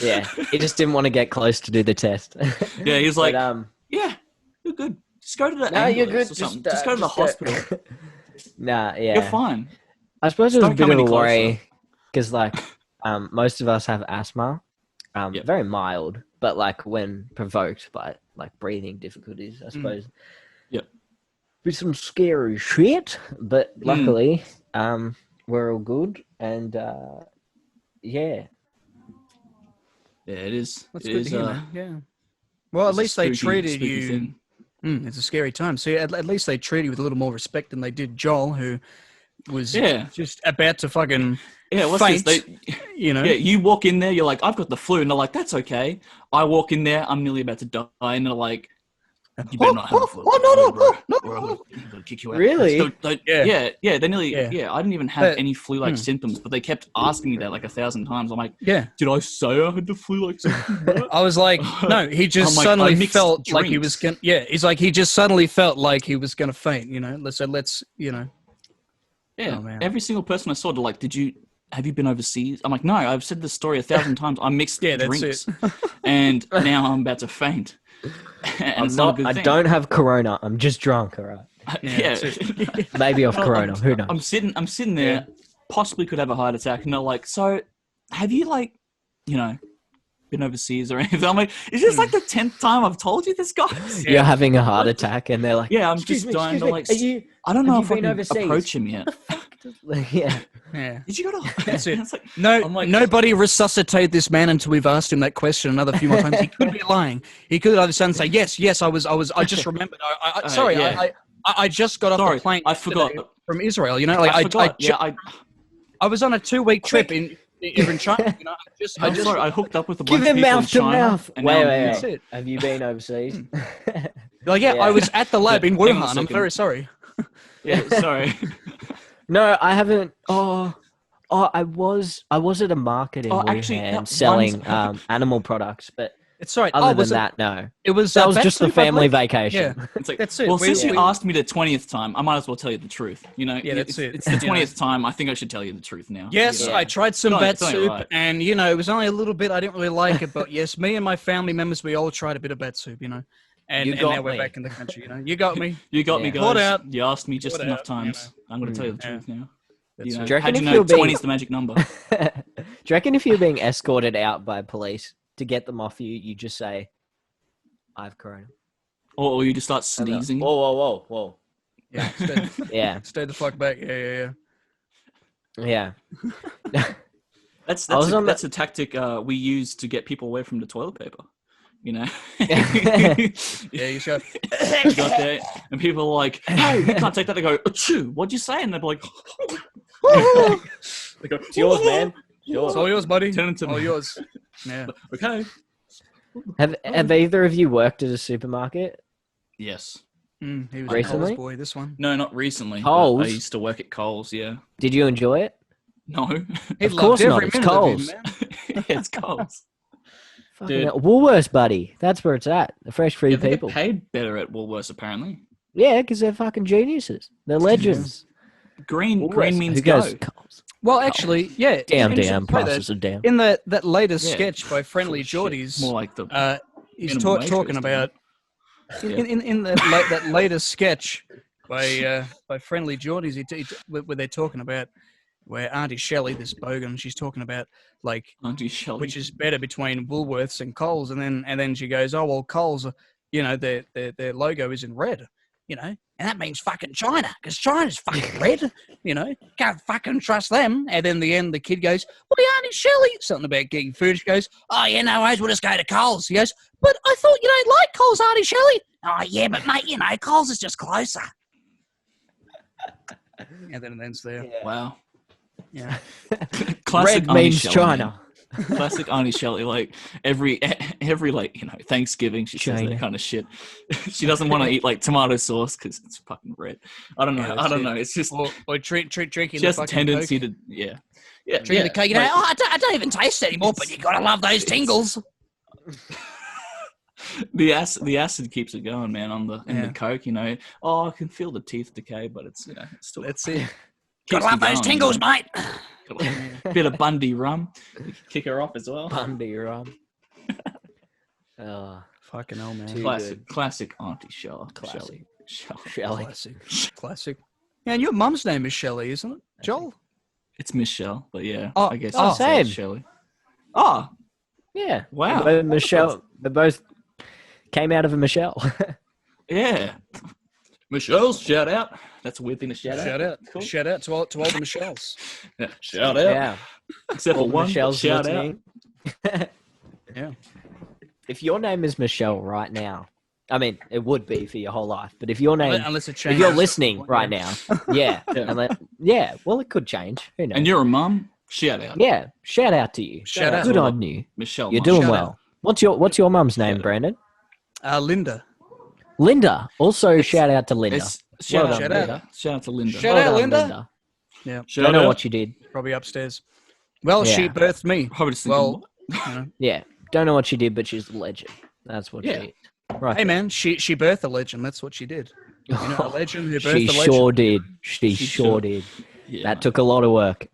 Yeah, he just didn't want to get close to do the test. Yeah, he was like, but, "Yeah, you're good. Just go to the no, you're ambulance good. or something. Just go to the hospital. Nah, yeah. You're fine." I suppose it Just was a don't bit come of a any worry because, like, most of us have asthma, Yep. very mild, but like when provoked by like breathing difficulties, I suppose. Yep. Be some scary shit, but luckily, we're all good, and yeah. Yeah, it is. That's it good is, to hear, man. Yeah. Well, at it's a least they spooky treated you. thing. It's a scary time. See, at least they treated you with a little more respect than they did Joel, who was just about to fucking what's faint. this? You know? Yeah, you walk in there, you're like, "I've got the flu," and they're like, "That's okay." I walk in there, I'm nearly about to die, and they're like, "You better not have the flu." I'm gonna kick you out. Really? Yeah. They nearly. Yeah, I didn't even have any flu-like symptoms, but they kept asking me that like 1,000 times. I'm like, "Did I say I had the flu-like symptoms?" I was like, "No." He just suddenly felt like he was gonna. Yeah, he's like he just suddenly felt like he was gonna faint. You know. Let's. You know. Yeah. Every single person I saw, they're like, have you been overseas? I'm like, no. I've said this story 1,000 times. I mixed drinks, and now I'm about to faint. And I don't have corona. I'm just drunk, all right? Yeah. Maybe off corona. Who knows? I'm sitting there, possibly could have a heart attack, and they're like, "So, have you been overseas or anything?" I'm like, "Is this like the 10th time I've told you this, guys?" You're having a heart attack, and they're like, "Yeah, I'm just dying." They're like, "I don't know if I can approach him yet." Yeah. Did you go to? That's it. Nobody resuscitated this man until we've asked him that question another few more times. He could be lying. He could either say, "Yes, I was. I just remembered. I just got off the plane. I forgot from Israel. You know, like I was on a 2-week trip in China. You know, I'm sorry. I hooked up with a Give bunch of him people in mouth to China. mouth. Wait. That's it. Have you been overseas? I was at the lab in Hang on a Wuhan. I'm second. very sorry. Yeah, sorry. No, I haven't. I was at a market in Wuhan selling animal products, but It's sorry. other than that, no. It was that was just a family vacation. Yeah, It's like, that's it. Well, since you asked me the 20th time, I might as well tell you the truth. You know, that's it. It's the 20th time. I think I should tell you the truth now. Yes, I tried some bat soup, right. and it was only a little bit. I didn't really like it, but yes, me and my family members, we all tried a bit of bat soup. And now we're back in the country. You got me. You got me, guys. Caught out. You asked me just Caught enough out, times. I'm going to tell you the truth now. Do you reckon how'd you if know you're 20 is the magic number? Do you reckon if you're being escorted out by police to get them off you, you just say, "I have corona"? Or you just start sneezing? Whoa. Yeah. Stay the fuck back. Yeah. That's a tactic we use to get people away from the toilet paper. You know? Yeah, you just go. You got there, and people are like, "Hey, you can't take that." They go, "Achoo, what'd you say?" And they're like, they go, "It's yours, man. It's all yours, buddy. Turn into all yours." Yeah. Okay. Have either of you worked at a supermarket? Yes. He was Recently? a Coles boy, this one. No, not recently. Coles? I used to work at Coles, yeah. Did you enjoy it? No. Of course not. It's Coles. Yeah, it's Coles. Dude. Woolworths, buddy. That's where it's at. The fresh food they people. Get paid better at Woolworths, apparently. Yeah, because they're fucking geniuses. They're legends. Green means who goes go. Coles? Well, actually, yeah. Damn, prices are down. In that latest sketch by Friendly Geordies, more like the he's talking about in that latest sketch by Friendly Geordies, where they're talking about where Auntie Shelley, this bogan, she's talking about like Auntie Shelley, which is better between Woolworths and Coles, and then she goes, "Oh well, Coles, their logo is in red, and that means fucking China, because China's fucking red, can't fucking trust them." And then in the end, the kid goes, "Well, Auntie Shelley," something about getting food. She goes, "Oh yeah, no worries, we'll just go to Coles." He goes, "But I thought you don't like Coles, Auntie Shelley." "Oh yeah, but mate, Coles is just closer." And then it ends there. Yeah. Wow. Yeah. Classic red means Shelley, China. Classic Auntie Shelley. Like every Thanksgiving, she says that kind of shit. She doesn't want to eat like tomato sauce because it's fucking red. I don't know. Yeah, I don't know. It's just or drinking. She has a tendency Coke. to Drinking the Coke. I don't even taste it anymore. But you gotta love those tingles. The acid keeps it going, man. In the Coke, Oh, I can feel the teeth decay, but it's it's still. Let's see. Keeps Gotta love those tingles, mate. Bit of Bundy rum, kick her off as well. Bundy rum. Oh, fucking hell, man. Classic Auntie Shell. Classic. Shelley. Classic. Yeah, and your mum's name is Shelley, isn't it? Joel? It's Michelle, but yeah, Oh, I guess same. Shelley. Oh, yeah. wow. Michelle. They both came out of a Michelle. Yeah. Michelle's shout out. That's a weird thing to shout out. Shout out. Cool. Shout out to all the Michelles. Yeah, shout out. Yeah. Except for one. Michelle's Shout listening. out. Yeah. If your name is Michelle right now, I mean, it would be for your whole life, but if your name, Unless it if changes. you're listening right now, yeah, Yeah. well, it could change. Who knows? And you're a mum. Shout out. Yeah, shout out to you. Shout out. Good on you. Michelle. You're mum. doing Shout well. What's your mum's name, Brandon? Linda. Linda. Also, shout out to Linda. Shout Well out, done, Linda. Shout out to Linda. Shout Well out, done, Linda. Yeah. Shout Don't know out. what you did. Probably upstairs. Well, Yeah. she birthed me. Probably just thinking, Well, Yeah, don't know what she did, but she's a legend. That's what Yeah. she did. Right. hey, man, she birthed a legend. That's what she did. A legend who birthed She a legend. sure did. She She sure sure- did. yeah, That took a lot of work.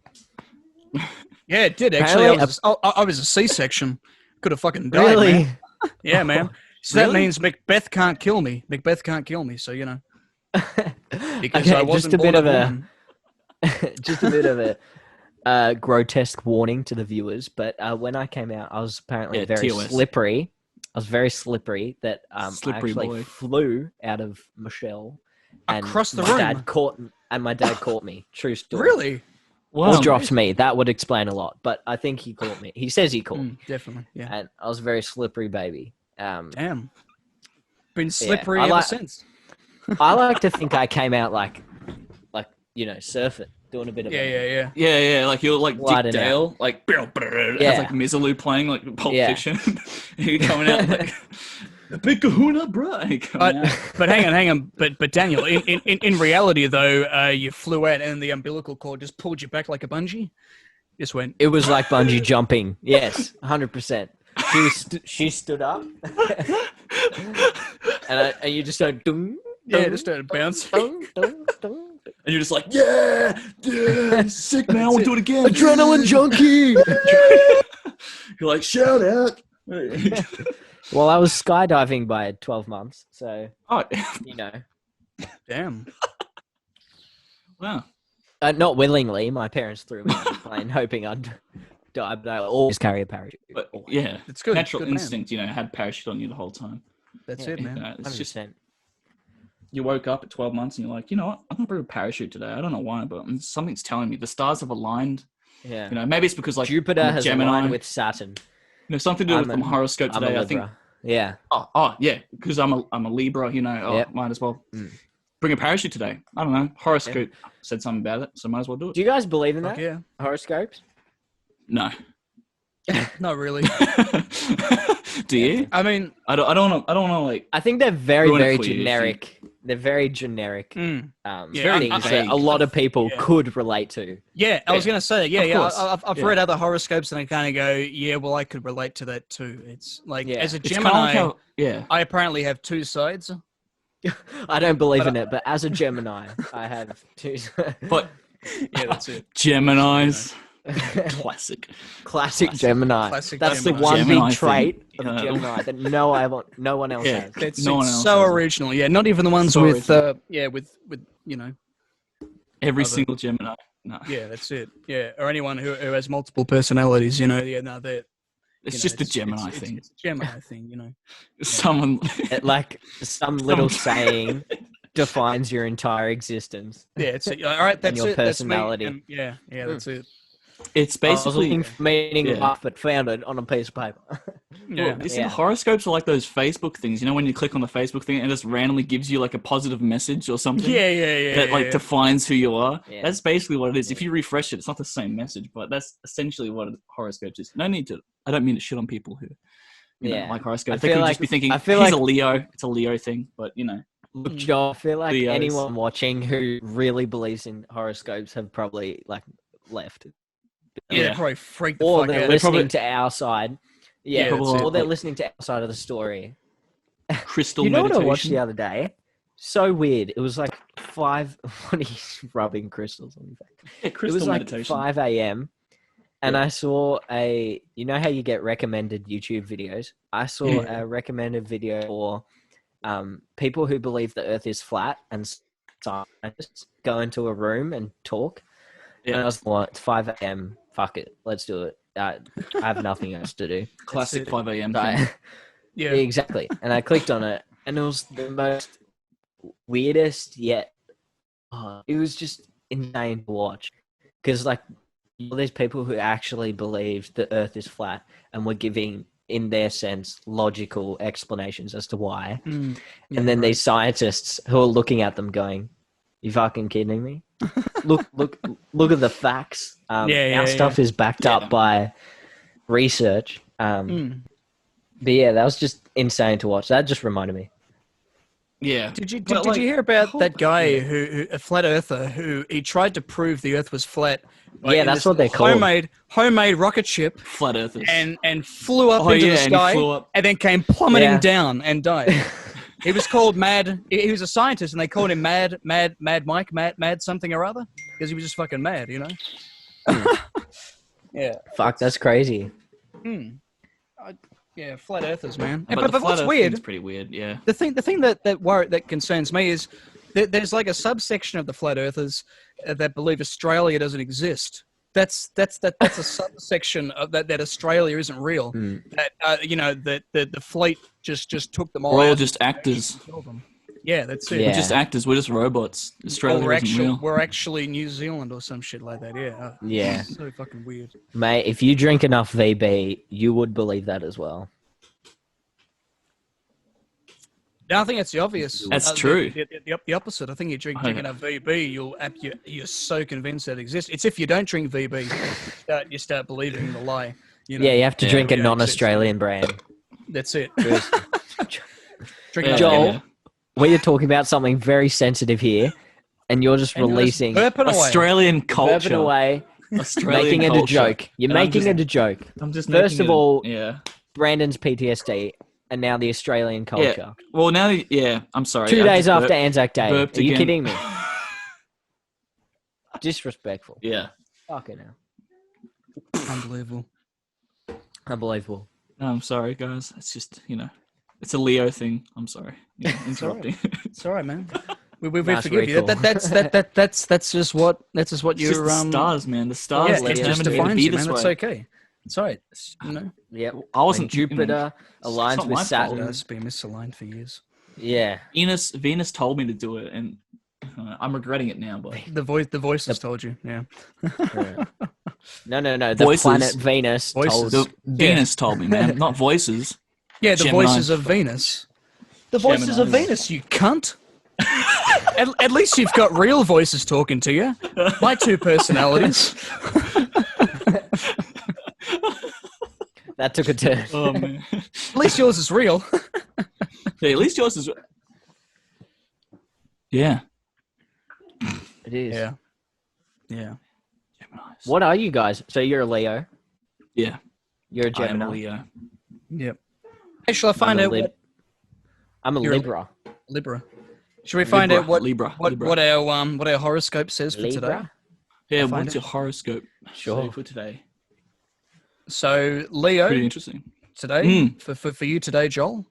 Yeah, it did, actually. Apparently- I was a C-section. Could have fucking died, Really? man. Yeah, man. So that Really? means Macbeth can't kill me. Macbeth can't kill me, so, because Okay, I wasn't just a bit born of a a woman. just a bit of a grotesque warning to the viewers. But when I came out, I was apparently Yeah, very TOS. slippery. I was very slippery that Slippery I actually boy. flew out of Michelle Across the my room? Dad caught my dad caught me. True story. Really? Or dropped me. That would explain a lot. But I think he caught me. He says he caught me, Definitely, yeah. and I was a very slippery baby. Damn. Been slippery I ever like- since. I like to think I came out like surfing, doing a bit of Yeah. Yeah, like you're like Widen Dick out. Dale, like Yeah. has like Mizzaloo playing like Pulp Yeah. Fiction. You're coming out like a big kahuna, bro. But hang on. But Daniel, in reality though, you flew out and the umbilical cord just pulled you back like a bungee. Just went. It was like bungee jumping. Yes, 100%. She stood up, and you just go dung. Yeah, just started bouncing. Dung, dung, dung. And you're just like, yeah, sick man, I want to do it again. Adrenaline junkie. You're like, shout out. Well, I was skydiving by 12 months, so Oh, Damn. wow. not willingly. My parents threw me on the plane, hoping I'd die, but I always carry a parachute. But yeah, It's good. natural Good man. instinct, had parachute on you the whole time. That's Yeah. it, man. It's just 100%. you woke up at 12 months and you're like, you know what? I'm gonna bring a parachute today. I don't know why, but something's telling me the stars have aligned. Yeah. Maybe it's because like Jupiter I'm a has Gemini. aligned with Saturn. Something to do with I'm my horoscope I'm a today. I think. Libra. Yeah. Oh yeah, because I'm a Libra. Yep. Might as well Mm. bring a parachute today. I don't know. Horoscope said something about it, so might as well do it. Do you guys believe in Fuck that? yeah. Horoscopes? No. Not really. Do you? I mean, I don't know. Like, I think they're very, Ruin it very for you if you- generic. They're very generic yeah, things that vague. a lot of people Yeah. could relate to. yeah, I was Yeah. gonna say, Of course. I've Yeah. read other horoscopes and I kind of go, yeah, well, I could relate to that too. It's like Yeah. as a it's kinda Gemini, like how, yeah. I apparently have two sides. I don't believe in it, but as a Gemini, I have two. But Yeah, that's it. Geminis, classic. Classic Gemini. Classic That's Gemini. the one Gemini big trait thing. of a Yeah. Gemini that no one else Yeah. has. It's, No one it's else so has it. original. Yeah, not even the ones So with original. with Every Other- single Gemini. No, yeah, that's it. Yeah, or anyone who has multiple personalities. Yeah, no, they're it's you know, just a Gemini it's- thing. It's a Gemini thing. Someone Like some little saying defines your entire existence. Yeah, it's all right. That's your it. personality. That's me. And yeah, that's it. It's I was basically looking for meaning yeah. life, but found it on a piece of paper. Yeah, isn't Yeah. horoscopes are like those Facebook things? When you click on the Facebook thing and it just randomly gives you like a positive message or something. yeah. That like defines who you are. Yeah. That's basically what it is. If you refresh it, it's not the same message, but that's essentially what horoscopes is. No need to. I don't mean to shit on people who, Yeah. like horoscopes. I They feel could like- just be thinking, I feel he's like- a Leo. It's a Leo thing, but Look, Joel, I feel like Leos. anyone watching who really believes in horoscopes have probably left. Yeah, Yeah. they probably freaked the Or fuck they're out. listening probably- to our side. Yeah, Yeah, that's or it. they're listening to our side of the story. crystal You know meditation. what I watched the other day? So weird. It was like 5. What are you rubbing crystals on your face? Yeah, It crystal was like meditation. 5 a.m. And Yeah. I saw you know how you get recommended YouTube videos? I saw a recommended video for people who believe the earth is flat and scientists go into a room and talk. Yeah. And I was like, it's 5 a.m. Fuck it. Let's do it. I have nothing else to do. Classic 5 a.m. So thing. Yeah. exactly. And I clicked on it and it was the most weirdest yet it was just insane to watch. Because like all these people who actually believed the earth is flat and were giving, in their sense, logical explanations as to why. Yeah, and then these scientists who are looking at them going, you fucking kidding me? look at the facts. Our stuff is backed up by research. But yeah, that was just insane to watch. That just reminded me. Yeah. Did you hear about that guy who a flat earther who he tried to prove the Earth was flat? Yeah, that's what they're called. Homemade rocket ship, Flat earthers, and flew up into the sky, and then came plummeting down and died. He was called Mad. He was a scientist, and they called him Mad Mike, Mad something or other, because he was just fucking mad, you know. Yeah. Fuck, that's crazy. Yeah, flat earthers, man. but what's weird? It's pretty weird. Yeah. The thing that concerns me is that there's like a subsection of the flat earthers that believe Australia doesn't exist. That's a subsection of that Australia isn't real. That you know that the fleet just took them all. We're all out just actors. Yeah, that's it. Yeah. We're just actors. We're just robots. Australia isn't real. We're actually New Zealand or some shit like that. Yeah. Yeah. So fucking weird. Mate, if you drink enough VB, you would believe that as well. No, I think that's the obvious. That's true. The opposite. I think you drink enough VB, you're so convinced that it exists. It's if you don't drink VB, you start believing the lie. You know? Yeah, you have to drink a non-Australian brand. That's it. Drink Joel, we are talking about something very sensitive here, and you're just releasing Australian culture. burping away, Australian making culture. it a joke. You're making it a joke. I'm just First of all, yeah. Brandon's PTSD, and now the Australian culture. Yeah. Well, now, I'm sorry. 2 days after Anzac Day. Are you again. kidding me? Disrespectful. Yeah. Fucking hell. Unbelievable. No, I'm sorry, guys. It's just, it's a Leo thing. I'm sorry. Interrupting. It's all right, man. We Nice forgive you. recall. That's just what It's you're. just the stars, man. The stars it just determined me to defines be you, this man. That's way. okay. It's all right. Yeah. I wasn't When Jupiter aligns not with my Saturn. fault. It's been misaligned for years. Yeah. Venus told me to do it, and I'm regretting it now. But The voices told you. Yeah. No. The Voices. planet Venus told Venus told me, man, not voices. Yeah, the Gemini. voices of Venus. The voices of Gemini. Venus, you cunt. At least you've got real voices talking to you. My two personalities. That took a turn. Oh man. At least yours is real. Yeah, at least yours is. Yeah. It is. Yeah. Geminis. What are you guys? So you're a Leo. Yeah. You're a I am Gemini. a Leo. Yep. Hey, shall I find out what I'm a You're a Libra. Libra? Should we find out what Libra. what our horoscope says for today? Libra? Yeah, I'll find what's your horoscope Sure. say for today? So Leo Pretty interesting. today for you today, Joel.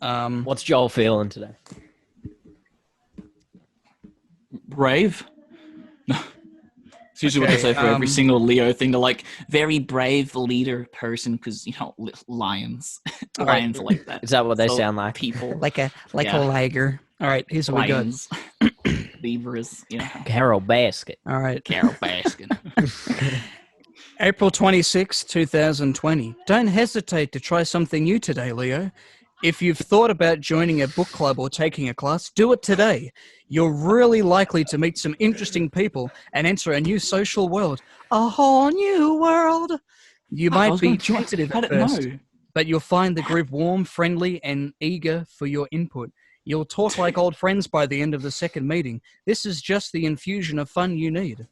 What's Joel feeling today? Brave? No. It's usually what they say for every single Leo thing. They're like, very brave leader person because, lions. Lions are like that. Is that what they So, sound like? People. Like a Yeah. liger. All right, here's what Lions. Beavers. Carol Basket. we got. All right. Carol Baskin. April 26, 2020. Don't hesitate to try something new today, Leo. If you've thought about joining a book club or taking a class, do it today. You're really likely to meet some interesting people and enter a new social world. A whole new world. You might be tentative at first, but you'll find the group warm, friendly, and eager for your input. You'll talk like old friends by the end of the second meeting. This is just the infusion of fun you need.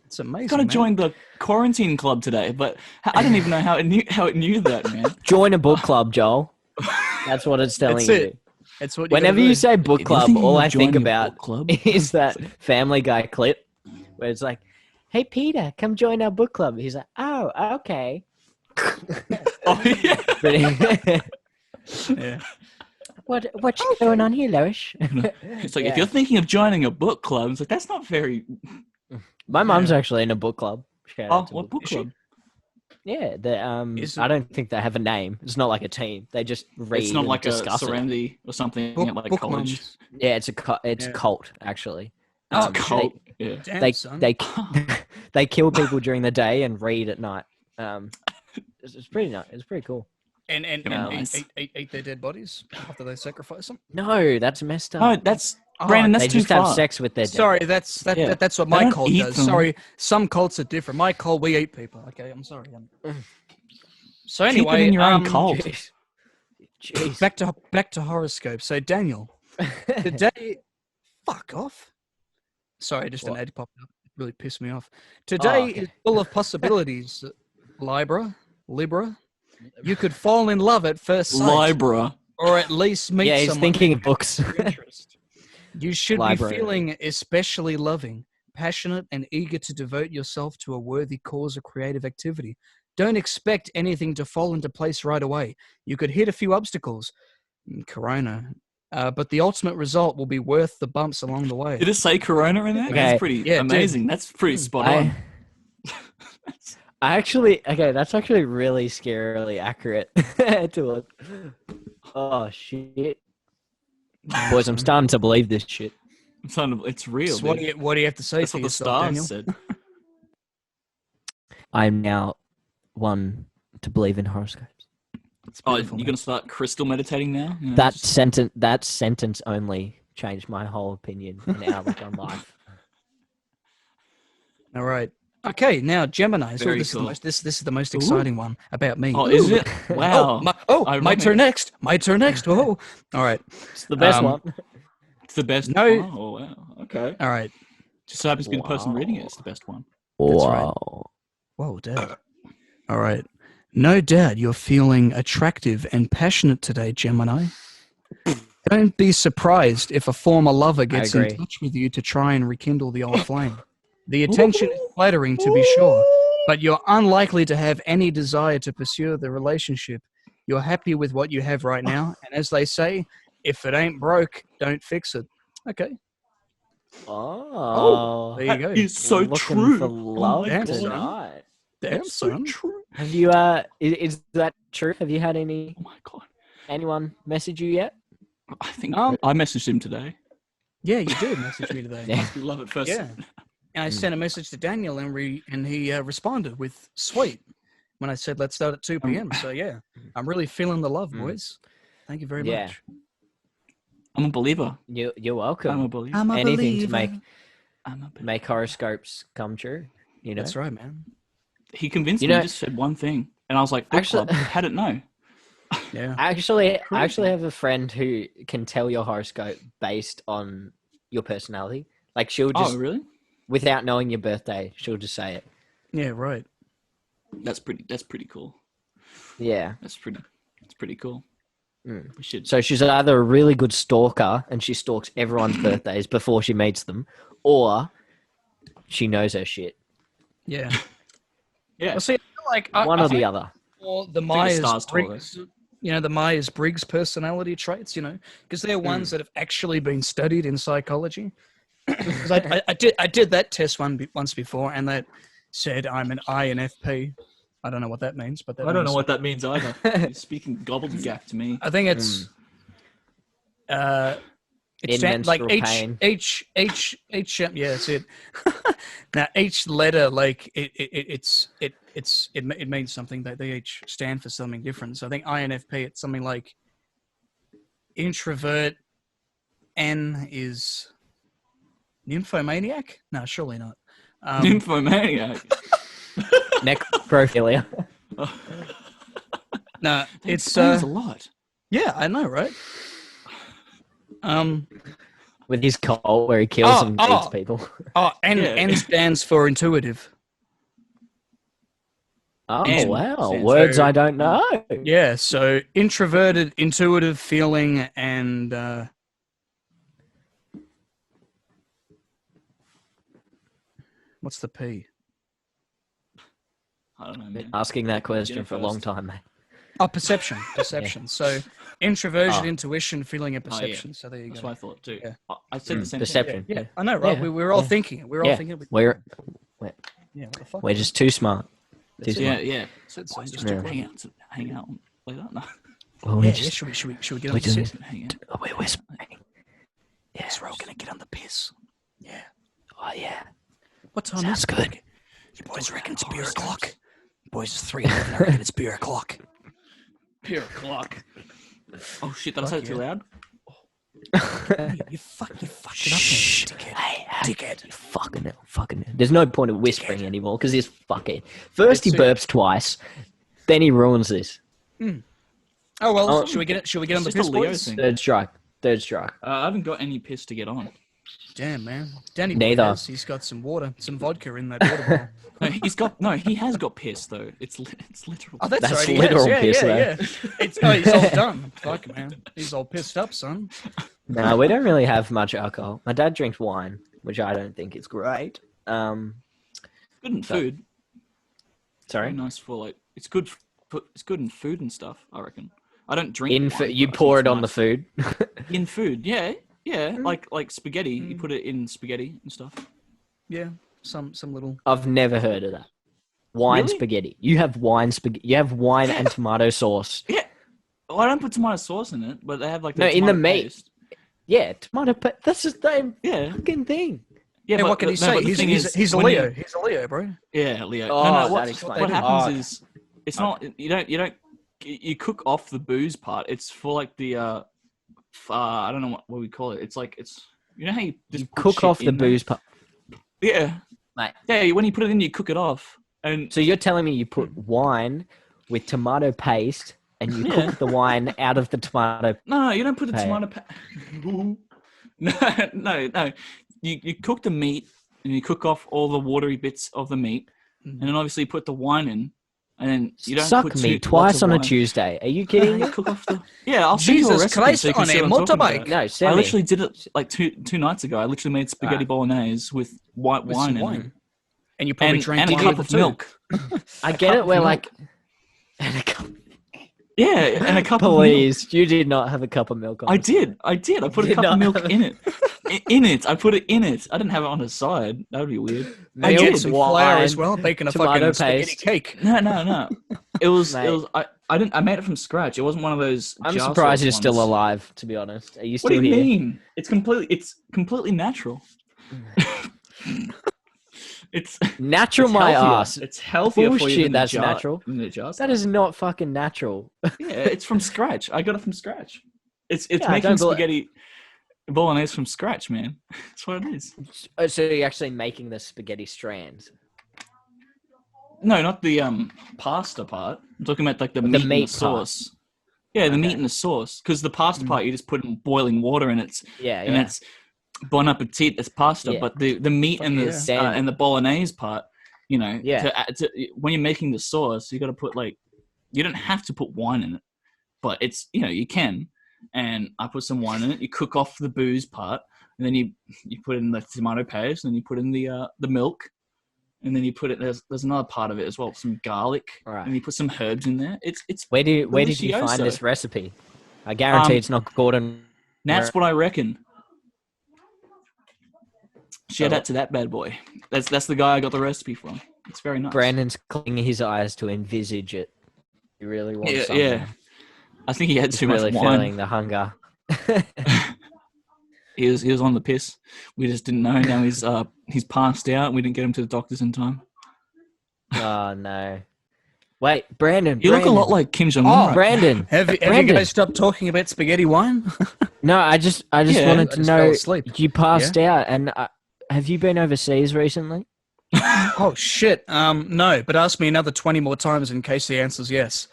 It's amazing. Got to join the quarantine club today, but I didn't even know how it knew that, man. Join a book club, Joel. That's what it's telling That's you. it. It's what. Whenever you say book club, all I think joining a about book club, is that Family Guy clip where it's like, "Hey Peter, come join our book club." He's like, "Oh, okay." Oh, yeah. Pretty- Yeah. What's going on here, Lois? It's like, Yeah. if you're thinking of joining a book club, it's like, that's not very... My mum's actually in a book club. Shout out to what book club? Yeah, I don't think they have a name. It's not like a team. They just read. It's not and like a discuss it. Serenity or something at like book college. mums. Yeah, it's a cult actually. It's a cult. Yeah. Damn, son. They kill people during the day and read at night. It's pretty nice. It's pretty cool. And nice. eat their dead bodies after they sacrifice them. No, that's messed up. No, that's Brandon. That's they too just far. have sex with their. Sorry, dead. that's Yeah. that's what They my don't cult eat does. them. Sorry, some cults are different. My cult, we eat people. Okay, I'm sorry. So Keep anyway, it in your own cult. Jeez. back to horoscopes. So Daniel, today, fuck off. Sorry, just an ad popped up. It really pissed me off. Today okay. is full of possibilities. Libra. You could fall in love at first sight, Libra. or at least meet Yeah, he's someone. thinking of books. your interest. You should Libra. be feeling especially loving, passionate, and eager to devote yourself to a worthy cause or creative activity. Don't expect anything to fall into place right away. You could hit a few obstacles, Corona, but the ultimate result will be worth the bumps along the way. Did it say Corona in there? Okay. That's pretty Yeah, it amazing. That's pretty spot on. That's actually really scarily accurate to it. Oh shit. Boys, I'm starting to believe this shit. It's real. So what do you have to say That's for what the yourself, Daniel? stars said. I'm now one to believe in horoscopes. Oh, you're going to start crystal meditating now? You know, That sentence only changed my whole opinion and outlook on life. All right. Okay, now Gemini. So Very this cool. this is the most exciting one about me. Oh, is it? Wow. My turn next. My turn next. Oh, all right. It's the best one. It's the best. No. Oh, wow. Okay. All right. Just so happens to be the person reading it. It's the best one. That's right. Whoa, Dad. All right. No doubt you're feeling attractive and passionate today, Gemini. Don't be surprised if a former lover gets in touch with you to try and rekindle the old flame. The attention is flattering, to be sure, but you're unlikely to have any desire to pursue the relationship. You're happy with what you have right now, and as they say, if it ain't broke, don't fix it. Okay. Oh, There you go. It's so looking true. for love damn, tonight. Damn, It's so son. true. Have you? Is that true? Have you had Oh my god. anyone message you yet? I think I messaged him today. Yeah, you did message me today. Yeah. We love it first. Yeah. And I sent a message to Daniel, and he responded with "sweet" when I said let's start at 2 p.m. So yeah, I'm really feeling the love, boys. Thank you very much. I'm a believer. You're welcome. I'm a believer. I'm a Anything believer. to make horoscopes come true. You know. That's right, man. He convinced You me. know- He just said one thing, and I was like, "Book Actually- club." How did it know? Yeah. I actually have a friend who can tell your horoscope based on your personality. Like she'll just, Oh, really? without knowing your birthday, she'll just say it. Yeah. Right. That's pretty cool. Yeah. That's pretty cool. Mm. We should. So she's either a really good stalker and she stalks everyone's birthdays before she meets them, or she knows her shit. Yeah. Yeah. Well, see, I feel like One I or the think other. for the the stars told Myers-Briggs, the Myers-Briggs personality traits, because they're ones that have actually been studied in psychology. Because I did that test once before, and that said I'm an INFP. I don't know what that means, but I don't know what that means either. You're speaking gobbledygook to me. I think it's In stands like menstrual H. Yeah, that's it. Now each letter, like it means something. That they each stand for something different. So I think INFP, it's something like introvert. N is nymphomaniac. No, surely not. Nymphomaniac. Necrophilia. No, it's Explains a lot. yeah, I know, right? With his cult where he kills and eats people. N stands for intuitive. Oh, And wow. Words I don't know. Yeah, so introverted, intuitive feeling, and what's the P? I don't know, man. Asking that question for a long time, mate. Oh, perception. Yeah. So introversion, intuition, feeling, and perception. Yeah. So there you That's go. what I thought too. Yeah. I said the same Perception. thing. Yeah, I know, right? Yeah. We were all thinking it. We were all thinking it. We're What the fuck? we're just too smart. Too smart. Yeah. So Boys, just just hang out later. No. Well, yeah, should we get on the piss? Hang out. Oh, we're whispering. Yeah, we're all gonna get on the piss. Yeah. Oh, yeah. What time Sounds is it? good. You boys reckon it's beer o'clock? Boys, it's 3:11. I reckon it's beer o'clock. Beer o'clock. Oh shit! Did I say it too loud? You fucked it up, dickhead. Hey, Dickhead. you fucking hell. There's no point of whispering anymore because he's fucking. First he burps twice, then he ruins this. Oh well, should we get on the just piss, a Leo boys? thing. Third strike. I haven't got any piss to get on. Damn, man. Danny Neither. has. He's got some water, some vodka in that water bottle. He has got piss though. It's literal. Oh, that's That's right. literal Yeah, piss, yeah. He's all done. Fuck, man. He's all pissed up, son. No, we don't really have much alcohol. My dad drinks wine, which I don't think is great. Good in food. Sorry? Very nice for like. It's good in food and stuff. I reckon. I don't drink. You wine, but I pour think it it's on the nice. food. In food, yeah. Like spaghetti. You put it in spaghetti and stuff. Yeah, some little. I've never heard of that. Wine Really? spaghetti. You have wine spaghetti. You have wine and tomato sauce. Yeah. Well, I don't put tomato sauce in it, but they have like No, in the tomato meat. paste. Yeah, tomato paste. That's the same Yeah. fucking thing. Yeah, Hey, but, what can he no, say? but the thing is, He's a when Leo. you- He's a Leo, bro. Yeah, Leo. Oh, no, that what explains what it. happens Oh, is it's not you don't you cook off the booze part. It's for like the I don't know what we call it. It's like you know how you just You put cook shit off the in there? booze part. Yeah, Mate. Yeah, when you put it in, you cook it off, and So you're telling me you put wine with tomato paste and you Yeah. cook the wine out of the tomato. no, you don't put the Hey. tomato. No. You cook the meat and you cook off all the watery bits of the meat, and then obviously you put the wine in, and then you don't Suck put me lots twice of on a wine. Tuesday. Are you kidding me? You cook off the I'll send you a Jesus recipe Christ, so you can on see a what I'm talking motorbike. about. No, send I me. literally did it like two nights ago. I literally made spaghetti Ah. bolognese with white With wine some in wine. it, And you probably and drank a one cup the of two. milk. I get it. cup We're of like. And a cup. Yeah, and a cup of milk. Please, you did not have a cup of milk on. I the side. did. I put a Did cup of not milk have a- in it. In it. I put it in it. I didn't have it on the side. That would be weird. And Milk, get some flour as wine, well, baking a tomato fucking spaghetti paste. cake. No. It was. Mate. I made it from scratch. It wasn't one of those. I'm jar surprised sauce you're still ones. alive. To be honest, are you What do still you here? mean? It's completely natural. It's Natural, it's my healthier. ass. It's healthier for you Bullshit, than that's the jar, natural. than the jar That stuff. is not fucking natural. Yeah, it's from scratch. I got it from scratch. It's Yeah, I making don't believe- spaghetti bolognese from scratch, man. That's what it is. So you're actually making the spaghetti strands. No, not the pasta part. I'm talking about like the meat and the meat sauce. Yeah, the meat and the sauce. Because the pasta part, you just put in boiling water and it's Yeah, and yeah. it's bon appetit. It's pasta. Yeah. But the meat and the yeah. and the bolognese part, you know, Yeah. when you're making the sauce, you got to put you don't have to put wine in it, but it's you can. And I put some wine in it. You cook off the booze part, and then you put in the tomato paste, and then you put in the milk. And then you put it. There's another part of it as well, some garlic, Right. and you put some herbs in there. It's Where did you find delicioso. this recipe? I guarantee it's not Gordon. That's what I reckon. Shout So- out to that bad boy. That's the guy I got the recipe from. It's very nice. Brandon's clicking his eyes to envisage it. He really wants Yeah, something. yeah. I think he had He's too really much wine. feeling the hunger. He was on the piss. We just didn't know. Now he's passed out. We didn't get him to the doctors in time. Oh no! Wait, Brandon. You look a Brandon. lot like Kim Jong Un. Oh, right? Brandon. Have you Brandon. guys stopped talking about spaghetti wine? No, I just Yeah, wanted I to just fell know. asleep. You passed out, and have you been overseas recently? Oh shit. No, but ask me another 20 more times in case the answer's yes.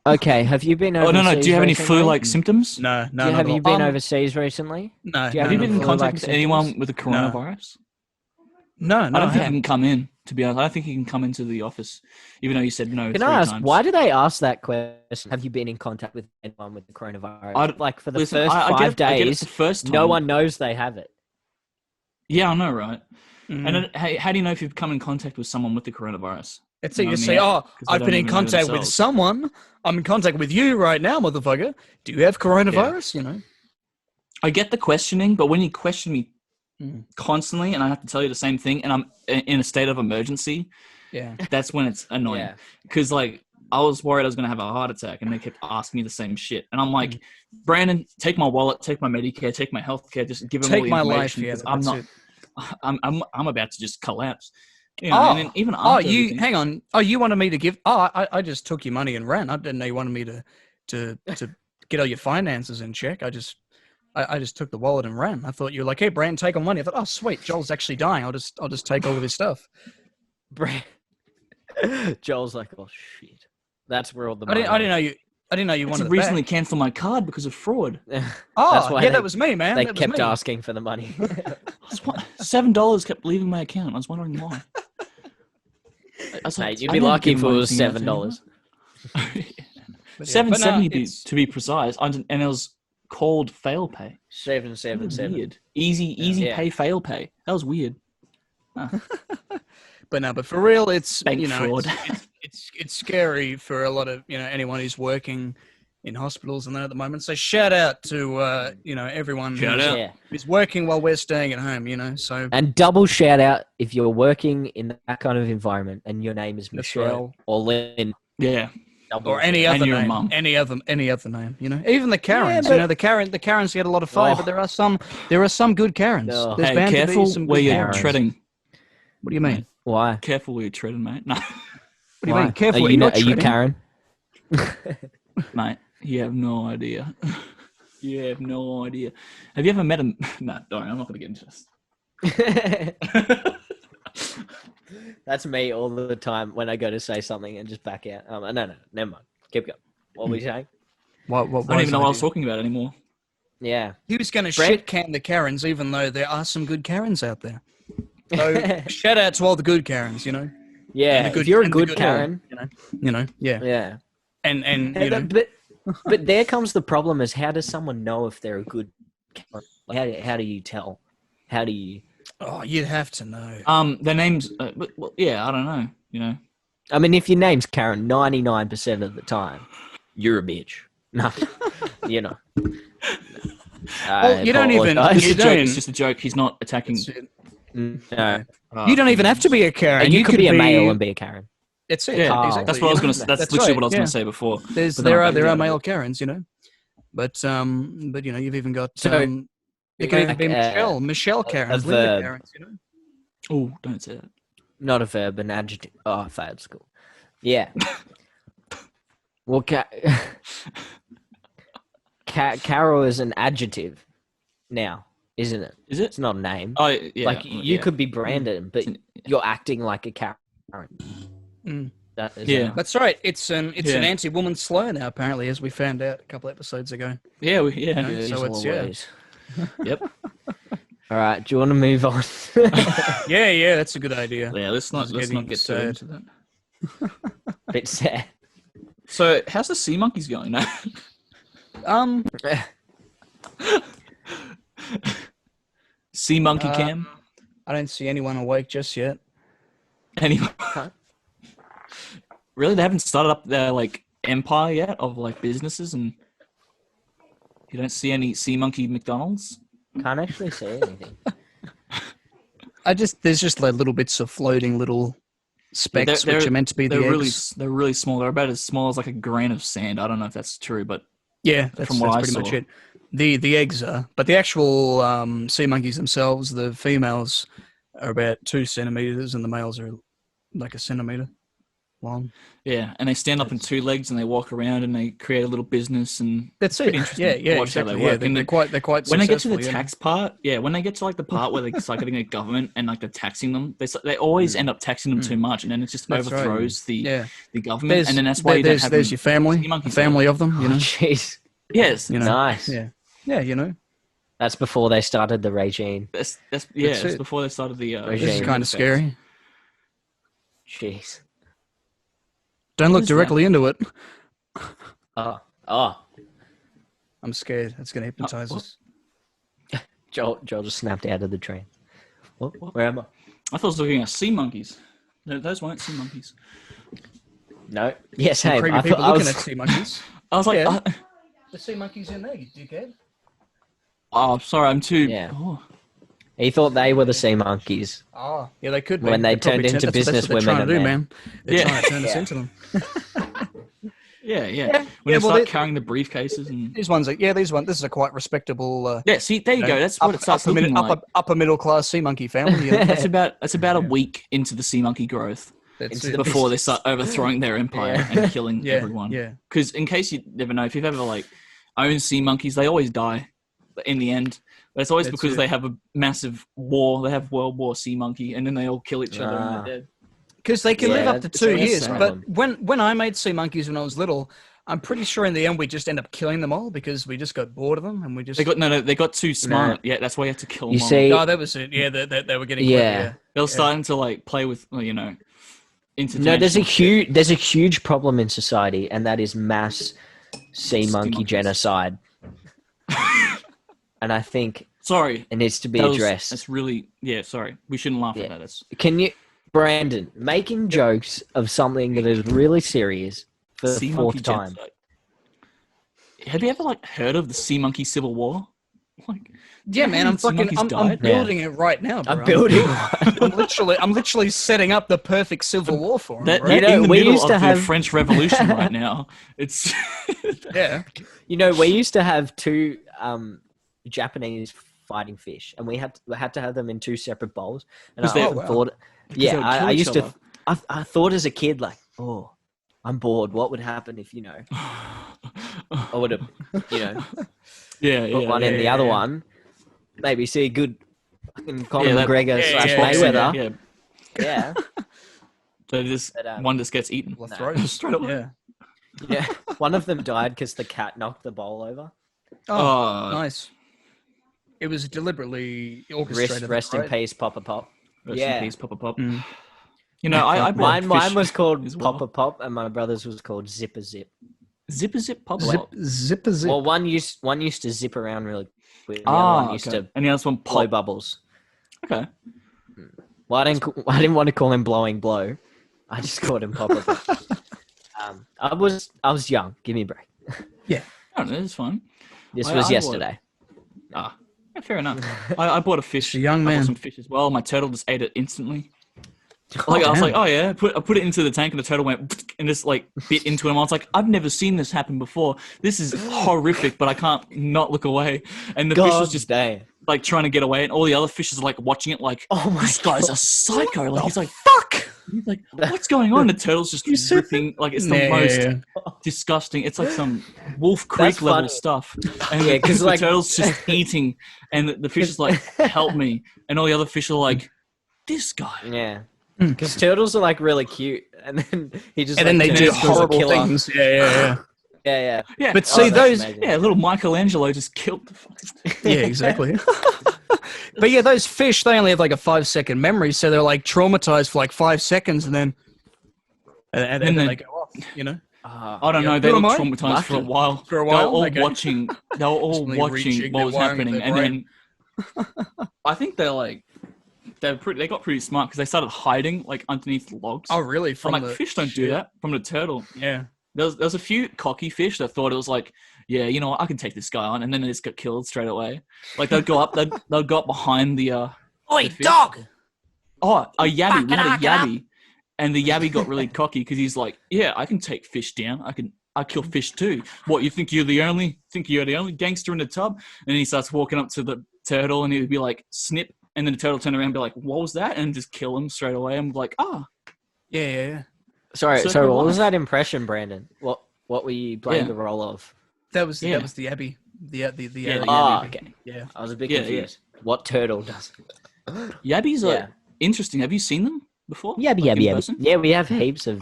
Okay, have you been Oh overseas? no! Do you have any recently? flu-like symptoms? No, no. Have you been over? overseas recently? No. Do you Have you no, been in no. contact Flu-like with symptoms? anyone with the coronavirus? No, I don't think you can come in. To be honest, I don't think he can come into the office, even though you said no. Can 3 I ask, times. why do they ask that question? Have you been in contact with anyone with the coronavirus? Like for the first 5 days, I get it the first time. No one knows they have it. Yeah, I know, right? And then, how do you know if you've come in contact with someone with the coronavirus? It's you say, I've been in contact with someone. I'm in contact with you right now, motherfucker. Do you have coronavirus? You know. I get the questioning, but when you question me constantly and I have to tell you the same thing and I'm in a state of emergency, that's when it's annoying. Because like I was worried I was going to have a heart attack and they kept asking me the same shit. And I'm like, Brandon, take my wallet, take my Medicare, take my healthcare, just give them all the information. Because I'm not, I'm about to just collapse. You know, and then even after hang on. Oh, you wanted me to give, I just took your money and ran. I didn't know you wanted me to get all your finances in check. I just took the wallet and ran. I thought you were like, hey, Brandon, take all money. I thought, oh, sweet, Joel's actually dying. I'll just take all of his stuff. Joel's like, oh shit, that's where all the money. I didn't know you wanted to recently cancel my card because of fraud. That's why that was me, man. They kept asking for the money. $7 kept leaving my account. I was wondering why. Mate, you'd be lucky if it was $7. $7.70 to be precise, and it was called fail pay. 777. Weird. Easy pay fail pay. That was weird. But for real, it's bank fraud. It's scary for a lot of anyone who's working in hospitals and that at the moment. So shout out to everyone who's working while we're staying at home. So and double shout out if you're working in that kind of environment and your name is Michelle or Lynn. Yeah. Or any other name, any other name, even the Karens, the Karens get a lot of fire, but there are some good Karens. Oh. There's bound careful to be some where you're Karens. Treading. What do you mean? Why? Careful where you're treading, mate. No. What do you mean? Careful. Are you Karen? Mate, you have no idea. You have no idea. Have you ever met him? No, don't. I'm not going to get into this. That's me all the time when I go to say something and just back out. No, never mind. Keep going. What were you saying? What I don't even know what I was talking about anymore. Yeah. He was going to shit can the Karens, even though there are some good Karens out there. So shout out to all the good Karens, Yeah, if you're a good Karen, yeah. Yeah. And but there comes the problem: is how does someone know if they're a good Karen? How do you tell? How do you? Oh, you'd have to know. Their names. Well, yeah, I don't know. I mean, if your name's Karen, 99% of the time, you're a bitch. No, Well, you don't even. It's just a joke. He's not attacking. No. You don't even have to be a Karen. And you could be a male and be a Karen. It's it. Yeah, exactly. That's what I was going to. That's literally what I was going to say before. There are male Karens, but you've even got. It can even be Michelle Karens, Linda Karens, Oh, don't say that. Not a verb, an adjective. Oh, I failed school. Yeah. Well, Carol is an adjective now, isn't it? Is it? It's not a name. Oh, yeah. Like you could be Brandon, but you're acting like a Karen. That's right. It's an anti-woman slur now, apparently, as we found out a couple episodes ago. Yeah, so it's Yep. All right. Do you want to move on? yeah, that's a good idea. Yeah, let's not get too into that. Bit sad. So, how's the sea monkeys going now? Sea monkey cam? I don't see anyone awake just yet. Anyone? Really? They haven't started up their empire yet of businesses, and you don't see any sea monkey McDonald's? Can't actually see anything. There's just little bits of floating little specks which are meant to be the eggs. They're really small. They're about as small as a grain of sand. I don't know if that's true, but that's pretty much it. The eggs are, but the actual sea monkeys themselves, the females are about 2 centimeters and the males are like 1 centimeter long. Yeah, and they stand up on 2 legs and they walk around and they create a little business, and that's it. Yeah, watch exactly. how they work. Yeah, they're quite. When they get to the tax part, when they get to the part where they're getting a government and they're taxing them, they always end up taxing them too much, and then it just overthrows the government, and then that's why there's your family, a family of them. Jeez. Yes. Nice. Yeah. That's before they started the regime. That's before they started the regime. This is kind of scary. Jeez. Don't What look is directly into it. Oh. I'm scared. That's going to hypnotize what? us. Joel just snapped out of the train. What? Where am I? I thought I was looking at sea monkeys. No, those weren't sea monkeys. No. Yes, Some hey. creepy people looking at sea monkeys. I was like, Yeah. The sea monkeys in there, you dickhead. oh, sorry, I'm too. Yeah. Oh. He thought they were the sea monkeys. Oh, yeah, they could be. When they probably turned into that's what business they're women trying to and do, men. man. They're Yeah. trying to turn us Yeah. into them. Yeah. When they start carrying the briefcases and these ones, this is a quite respectable. yeah, see, there you go. That's what it starts looking like. Upper middle class sea monkey family. That's about a week into the sea monkey growth. That's Into it. the Before they start overthrowing their empire and killing everyone. Yeah. Because in case you never know, if you've ever like owned sea monkeys, they always die in the end. But it's always because they have a massive war. They have World War Sea Monkey, and then they all kill each other and they're dead. Because they can live up to 2 years. sad. But when I made sea monkeys when I was little, I'm pretty sure in the end we just end up killing them all because we just got bored of them and we just... They got too smart. Yeah, that's why you had to kill them all. See, Oh, that was it. Yeah, they were getting clever, They were starting to like play with, intervention. No, there's a huge problem in society, and that is mass sea monkey genocide. And I think it needs to be addressed. That's really sorry. We shouldn't laugh at that. Can you, Brandon, making jokes of something that is really serious for the fourth time? Genocide. Have you ever heard of the Sea Monkey Civil War? Yeah, man, I'm building it right now, bro. I'm building. I'm literally setting up the perfect civil war for him. They're Right? in the middle of the French Revolution right now. It's yeah. We used to have two Japanese fighting fish, and we had to have them in two separate bowls. And I thought, I thought as a kid, I'm bored. What would happen if I would have, put one in the other one. Maybe see a good fucking Conor McGregor / Mayweather. Yeah. So one just gets eaten. Straight away. Yeah. One of them died because the cat knocked the bowl over. Oh, nice. It was deliberately orchestrated. Rest in peace, Papa Pop. Rest in peace, Papa Pop. Mm. I mine was called Papa Pop, and my brother's was called Zipper Zip. Zipper Zip, Papa Pop. Zipper Zip. Well, one used to zip around really quick. And the other one used to and the other one blow bubbles. Okay. Well, I didn't want to call him Blowing Blow. I just called him Papa Pop. I was young. Give me a break. Yeah. I don't know. It's fine. This was yesterday. Fair enough. I bought a fish. A young man. I bought some fish as well. My turtle just ate it instantly. I was like, oh yeah, I put it into the tank and the turtle went and just bit into him. I was like, I've never seen this happen before. This is horrific, but I can't not look away. And the fish was just trying to get away, and all the other fishes are watching it oh my this guy's a psycho. He's like, fuck. He's like, what's going on? The turtle's just ripping, it's the most disgusting. It's like some Wolf Creek level stuff. And because the turtle's just eating, and the fish is like, help me. And all the other fish are like, this guy. Yeah. Because turtles are really cute, and then he just then they do horrible things. Yeah. But see those, little Michelangelo just killed the fucking. Yeah, exactly. But yeah, those fish, they only have a 5-second memory, so they're traumatized for 5 seconds, and then then they go off. I don't know. They were traumatized for a while. For a while, they were all watching. They were all watching what was happening, and then I think they got pretty smart because they started hiding underneath logs. Oh, really? Fish don't do that. From the turtle. Yeah. There's a few cocky fish that thought it was yeah, you know what, I can take this guy on, and then they just got killed straight away. They'll go up behind the Oi, dog! Oh, a yabby. We had a yabby, and the yabby got really cocky because he's like, yeah, I can take fish down. I kill fish too. What, you think you're the only gangster in the tub? And he starts walking up to the turtle, and he'd be like, snip, and then the turtle turn around and be like, what was that? And just kill him straight away. I'm like, Yeah. Sorry, so what was that impression, Brandon? What were you playing the role of? That was the Yabby. The Yabby. Oh, okay. Yeah. I was a bit confused. What turtle does? Yabbies are interesting. Have you seen them before? Yabby. Yeah, we have heaps of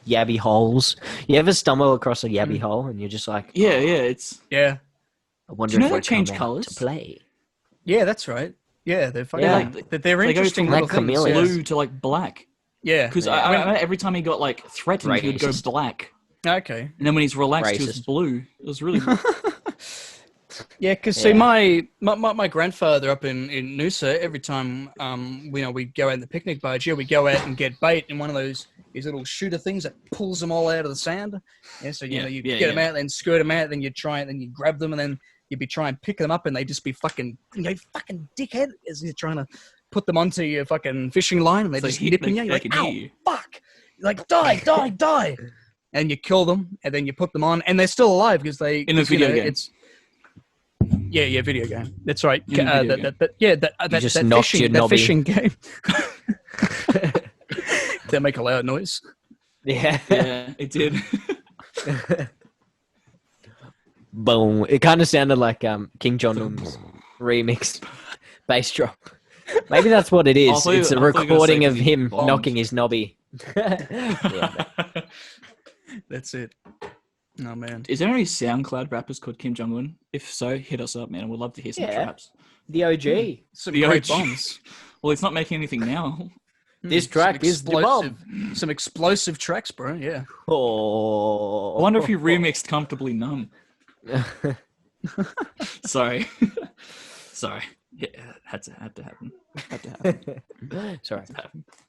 yabby holes. You ever stumble across a yabby hole and you're just like, it's I wonder if they change colors to play. Yeah, that's right. Yeah, they're funny. They're interesting. Like chameleons. Blue to black. Yeah. Because I every time he got like threatened, he would go Racist. black. Okay. And then when he's relaxed, he was Racist. blue. It was really... Yeah, because see, my grandfather up in Noosa, every time we go out in the picnic barge, we go out and get bait in one of these little shooter things that pulls them all out of the sand. Yeah, so you get them out, then skirt them out, then you grab them, and then you'd be trying to pick them up, and they just be fucking dickhead as you're trying to put them onto your fucking fishing line, and they're just nipping you. You're like, ow, fuck! You're like, die! And you kill them, and then you put them on, and they're still alive because they in a video game. Yeah, video game. That's right. That fishing game. They make a loud noise. Yeah, it did. Boom! It kind of sounded like King Jong-un's remixed bass drop. Maybe that's what it is. It's a recording of him knocking his knobby. Yeah, that's it. Oh man, is there any SoundCloud rappers called Kim Jong-un? If so, hit us up, man. We'd love to hear some traps. The OG. Some great bombs. Well, it's not making anything now. This track is the bomb. Some explosive tracks, bro. Yeah. Oh. I wonder if he remixed "Comfortably Numb." Sorry. Yeah, had to happen. Sorry.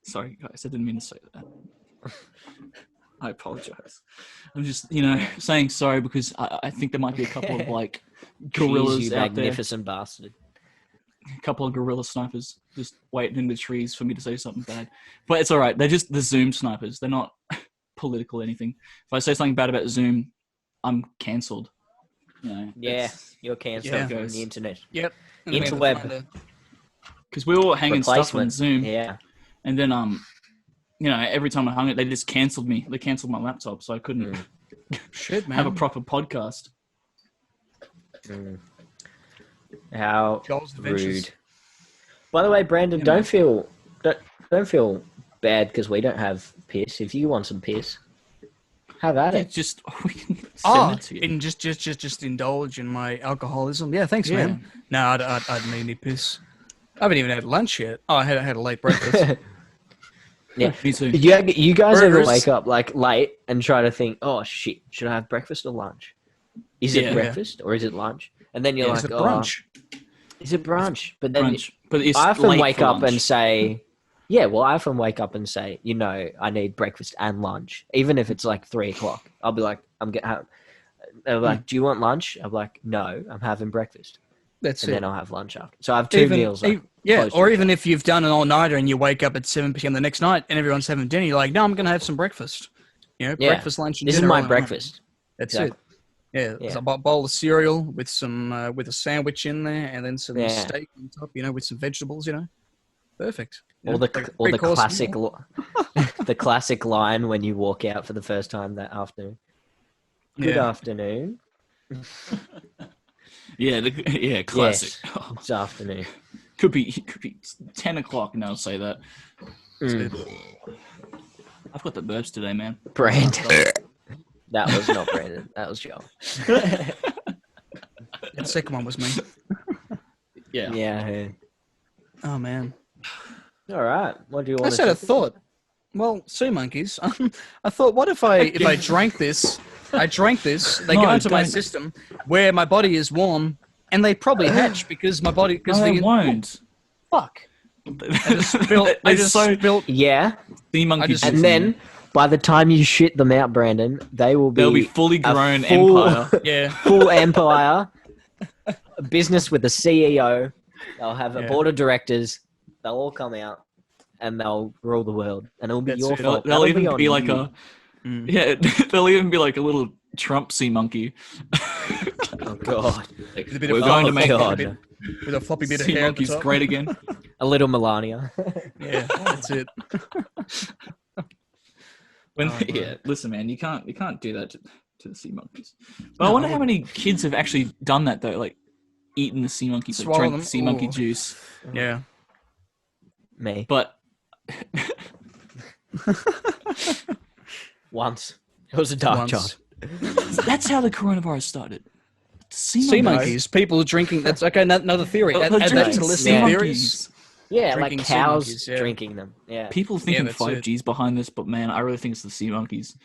Sorry, guys. I didn't mean to say that. I apologize. I'm just, saying sorry because I think there might be a couple of like gorillas Jeez, you out there. magnificent bastard. A couple of gorilla snipers just waiting in the trees for me to say something bad. But it's all right. They're just the Zoom snipers. They're not political or anything. If I say something bad about Zoom, I'm cancelled. Yeah, you're cancelled from the internet. Yep. Interweb. Because we were hanging stuff on Zoom. Yeah. And then, every time I hung it, they just cancelled me. They cancelled my laptop, so I couldn't Shit, man. have a proper podcast. How Joel's rude. Adventures. By the way, Brandon, don't feel bad because we don't have piss. If you want some piss, have at it. Just we can send it to you. And just indulge in my alcoholism. Yeah, thanks, man. No, I don't need any piss. I haven't even had lunch yet. Oh, I had a late breakfast. Yeah, me too. You guys ever wake up like late and try to think, oh shit, should I have breakfast or lunch? Is it breakfast or is it lunch? And then you're like, it's brunch. Is it brunch? But then it's I often late wake for up lunch. and say, I often wake up and say, I need breakfast and lunch, even if it's like 3:00. I'll be like, they're like, do you want lunch? I'm like, no, I'm having breakfast. That's and it. then I'll have lunch after. So I have two meals. Or even if you've done an all-nighter and you wake up at 7 p.m. the next night and everyone's having dinner, you're like, no, I'm going to have some breakfast. Breakfast, lunch, and dinner. This is my breakfast. That's it. Yeah, it's a bowl of cereal with some with a sandwich in there, and then some steak on top. With some vegetables. Perfect. Or the classic, the classic line when you walk out for the first time that afternoon. Good afternoon. Classic. Yes, it's afternoon. Could be 10:00 and they'll say that. I've got the burps today, man. Brandon. That was not Brandon. That was Joel. The second one was me. Yeah. Oh man. All right. What do you want? I said a thought. Well, sea monkeys. I thought, what if I drank this? They go into my system where my body is warm, and they probably hatch because my body. Because they won't. Fuck. I just spilled. Yeah. Sea monkeys. And then by the time you shit them out, Brandon, they'll be fully grown empire. Full empire. A business with a CEO. They'll have a board of directors. They'll all come out and they'll rule the world, and it'll be your fault. They'll even be like they'll even be like a little Trump sea monkey. Oh god! We're going to make with a floppy bit of hair at the top. Great again. A little Melania. Yeah, that's it. Listen, man, you can't do that to the sea monkeys. But I wonder how many kids have actually done that though, like eaten the sea monkey, like drank the sea monkey juice. Yeah. Me. But once. It was a dark child. That's how the coronavirus started. Sea monkeys. People drinking. That's okay. Another theory. Add that to the list of theories. Yeah, Drinking like sea cows monkeys, yeah. drinking them. Yeah. People thinking that's 5G's behind this, but man, I really think it's the sea monkeys.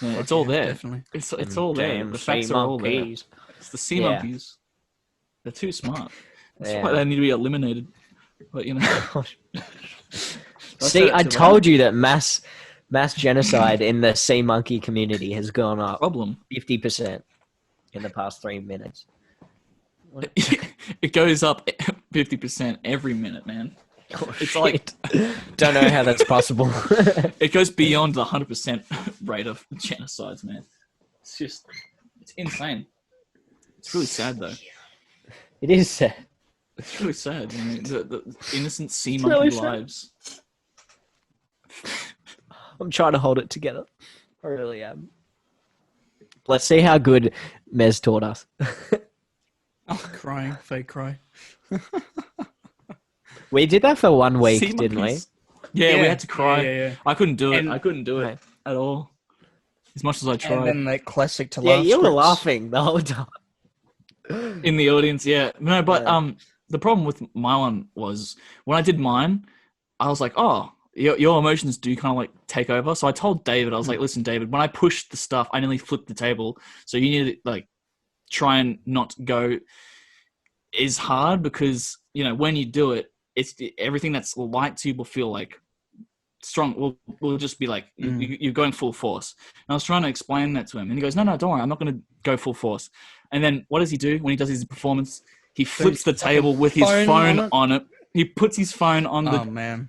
Yeah, it's Fuck all yeah, there. definitely. It's all there. Damn The sea facts are all there. monkeys. It's the sea Yeah. monkeys. They're too smart. That's Yeah. why they need to be eliminated. But See, I told you that mass genocide in the sea monkey community has gone up problem. 50% in the past 3 minutes. It goes up 50% every minute, man. Oh, it's shit. like don't know how that's possible. It goes beyond the 100% rate of genocides, man. It's insane. It's really sad though. It is sad. It's really sad. You know, the innocent sea It's monkey really sad. lives. I'm trying to hold it together. I really am. Let's see how good Mez taught us. Oh, crying, fake cry. We did that for 1 week, Sea didn't we? monkeys. Yeah, we had to cry. Yeah. I couldn't do it. And- I couldn't do it at all. As much as I And tried. then that classic to Yeah, laugh you were scripts. laughing the whole time. In the audience, yeah. No, but Yeah. the problem with my one was when I did mine, I was like, oh, your emotions do kind of like take over. So I told David, I was like, listen, David, when I pushed the stuff, I nearly flipped the table. So you need to like try and not go is hard because, you know, when you do it, it's everything that's light to you will feel like strong. Will just be like, you're going full force. And I was trying to explain that to him. And he goes, no, don't worry. I'm not going to go full force. And then what does he do when he does his performance? He flips the table with his phone on it. He puts his phone on the... Oh, man.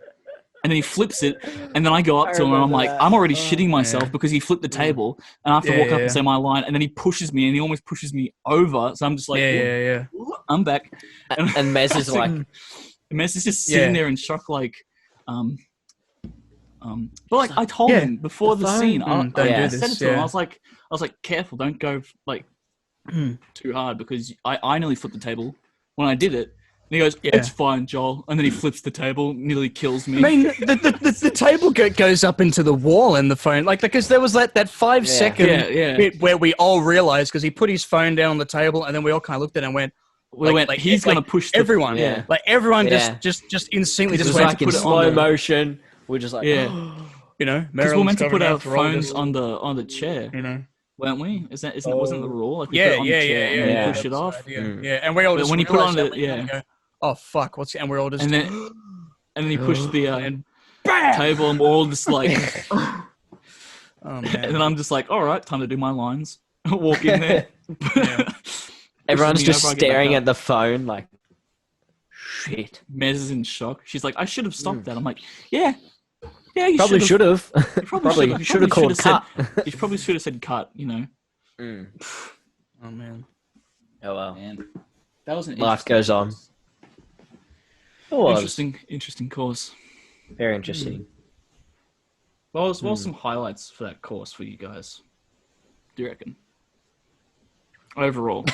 And then he flips it, and then I go up to him, and I'm like, I'm already shitting myself because he flipped the table, and I have to walk up and say my line, and then he pushes me, and he almost pushes me over, so I'm just like, Yeah. I'm back. And Mez is like... Mez is just sitting there in shock, like, but like I told him before the scene, I said it to him, I was like, careful, don't go like too hard because I nearly flipped the table when I did it. And he goes, it's fine, Joel. And then he flips the table, nearly kills me. I mean, the table goes up into the wall in the phone. Like, because there was that 5 second bit where we all realized, because he put his phone down on the table, and then we all kind of looked at it and went, he's going to push everyone. Like, everyone just instantly just went like in slow motion. We're just like, you know, because we're meant to put our phones on the chair. You know. Weren't we? Wasn't the rule? Like we Yeah, put it on the chair and we push it off. Yeah, and we all just when you put on it, go, oh fuck, and we're all just and then he pushed the table and we're all just like oh man. And then I'm just like, all right, time to do my lines. Walk in there. Everyone's just staring at the phone like shit. Mez is in shock. She's like, I should have stopped that. I'm like, yeah, you probably should have. Probably should have called cut. You probably should have said cut, you know. Oh man. Oh well. Man. That was an life goes on. It was. Interesting course. Very interesting. What was some highlights for that course for you guys? Do you reckon? Overall.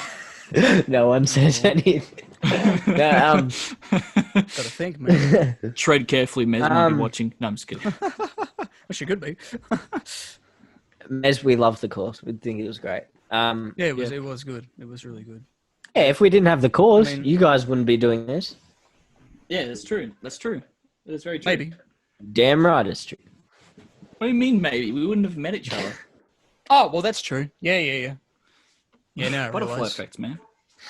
No one says anything. Gotta think, man. Tread carefully, Mez might be watching. No, I'm just kidding. Well, she could be. Mez, we loved the course. We think it was great. It was good. It was really good. Yeah, if we didn't have the course, you guys wouldn't be doing this. Yeah, that's true. That's true. That's very true. Maybe. Damn right, it's true. What do you mean, maybe? We wouldn't have met each other. Oh, well, that's true. Yeah. Yeah, no, butterfly effect, man.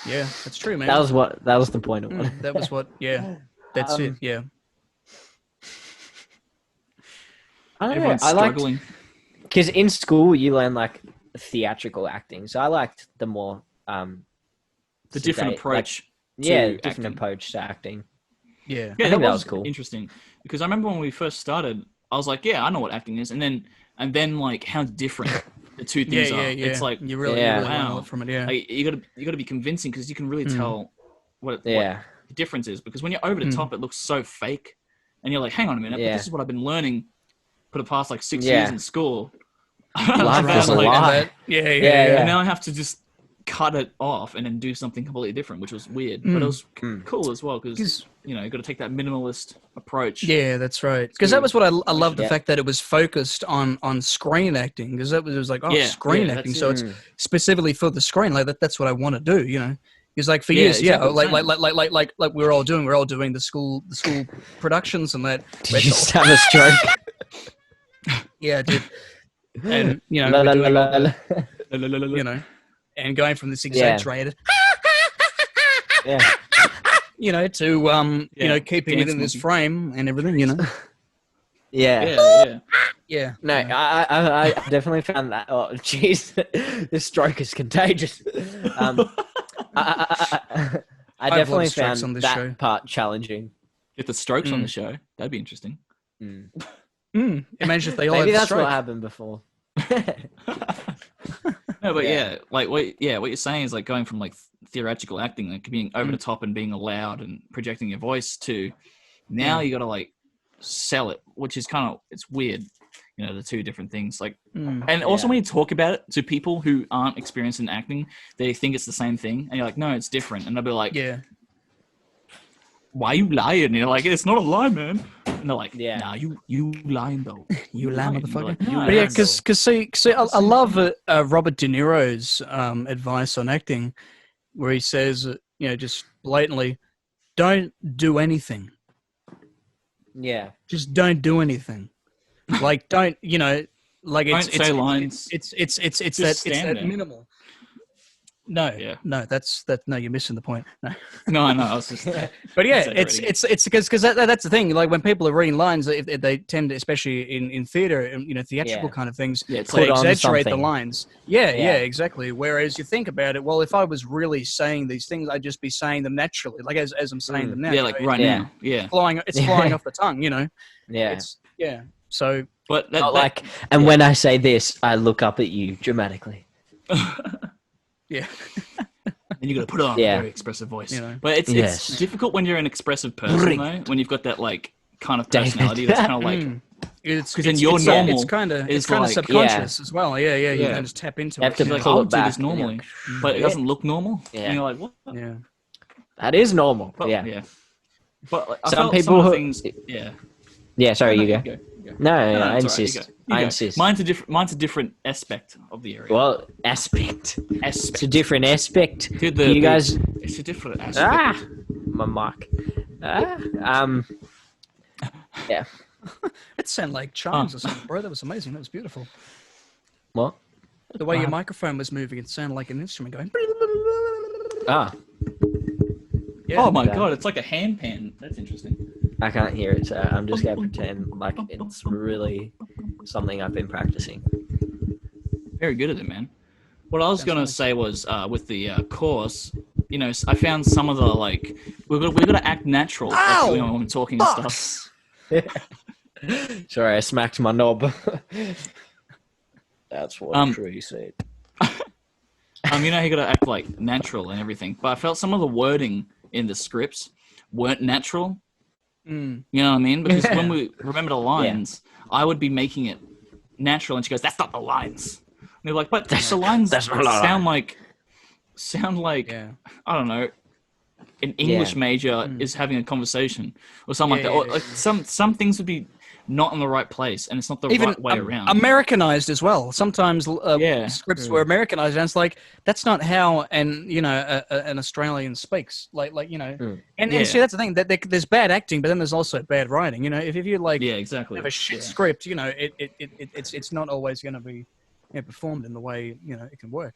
Yeah, that's true, man. That was the point of it. That was what. Yeah, that's it. Yeah. Everyone's struggling. Because in school you learn like theatrical acting, so I liked the more the different approach. Different approach to acting. Yeah, I think that was cool. Interesting, because I remember when we first started, I was like, yeah, I know what acting is, and then like how different the two things are. It's like you really learn a lot from it. Yeah, like, you gotta be convincing because you can really tell what the difference is. Because when you're over the top, it looks so fake, and you're like, hang on a minute, but this is what I've been learning for the past like 6 years in school. Life is a lie. Yeah. And now I have to just cut it off and then do something completely different, which was weird, but it was cool as well because you got to take that minimalist approach. Yeah, that's right. Because that was what I loved, the fact that it was focused on screen acting, because it was like screen acting, so it's specifically for the screen. Like that's what I want to do. Because like for years, like we're all doing the school productions and that. Did you just have a stroke? Yeah, I did. And we're doing all the, and going from this exaggerated, to keeping within this frame and everything, Yeah. No, Yeah. I definitely found that. Oh, jeez, this stroke is contagious. I definitely found that part challenging. Get the strokes on the show. That'd be interesting. Imagine if they all Maybe had that's stroke. what happened before. No, but what you're saying is like going from like theatrical acting, like being over the top and being loud and projecting your voice to now you got to like sell it, which is kind of, it's weird, the two different things. Like, and also when you talk about it to people who aren't experienced in acting, they think it's the same thing, and you're like, no, it's different, and they'll be like, why are you lying? And you're like, it's not a lie, man. And they're like, nah, you lying though. You lying, motherfucker. Like, no, but yeah, because see, I love Robert De Niro's advice on acting, where he says, just blatantly, don't do anything. Yeah. Just don't do anything. Like, don't, like don't say lines. It's that minimal. No, no, you're missing the point. No, I was just. But yeah, it's because that's the thing. Like when people are reading lines, they tend to, especially in theater and theatrical kind of things, they exaggerate the lines. Yeah, exactly. Whereas you think about it, well, if I was really saying these things, I'd just be saying them naturally, like as I'm saying them now. Yeah, like right now. Yeah, it's flying off the tongue. Yeah. So, but when I say this, I look up at you dramatically. Yeah. And you got to put on a very expressive voice. But it's difficult when you're an expressive person, though, when you've got that, like, kind of personality that's kind of like... Because then your normal... It's kind of subconscious as well. Yeah. You can just tap into it. Like, I'll do this normally, but it doesn't look normal. Yeah. And you're like, what? Yeah. That is normal. But, yeah. But like, some people... things... Yeah. Yeah, sorry, you go. Go. No, I insist. I insist. Mine's a different aspect of the area. Well, aspect. It's a different aspect. Dude, you guys. It's a different aspect. My mic. Yeah. It sounded like chimes or something, bro. That was amazing. That was beautiful. What? The way your microphone was moving, it sounded like an instrument going. Yeah, oh my god, it's like a handpan. That's interesting. I can't hear it, so I'm just going to pretend like it's really something I've been practicing. Very good at it, man. What I was going to say was, with the course, I found some of the, like, we've got to act natural when we're talking and stuff. Sorry, I smacked my knob. That's what Tree said. You got to act, like, natural and everything. But I felt some of the wording in the scripts weren't natural. You know what I mean? Because when we remember the lines, I would be making it natural, and she goes, "That's not the lines." And they're like, "But the lines sound like I don't know, an English major is having a conversation or something like that. Or like some things would be not in the right place, and it's not the right way around. Americanized as well. Sometimes scripts were Americanized, and it's like that's not how an Australian speaks. And see, that's the thing. That there's bad acting, but then there's also bad writing. If you like have a shit script, it's not always going to be performed in the way it can work.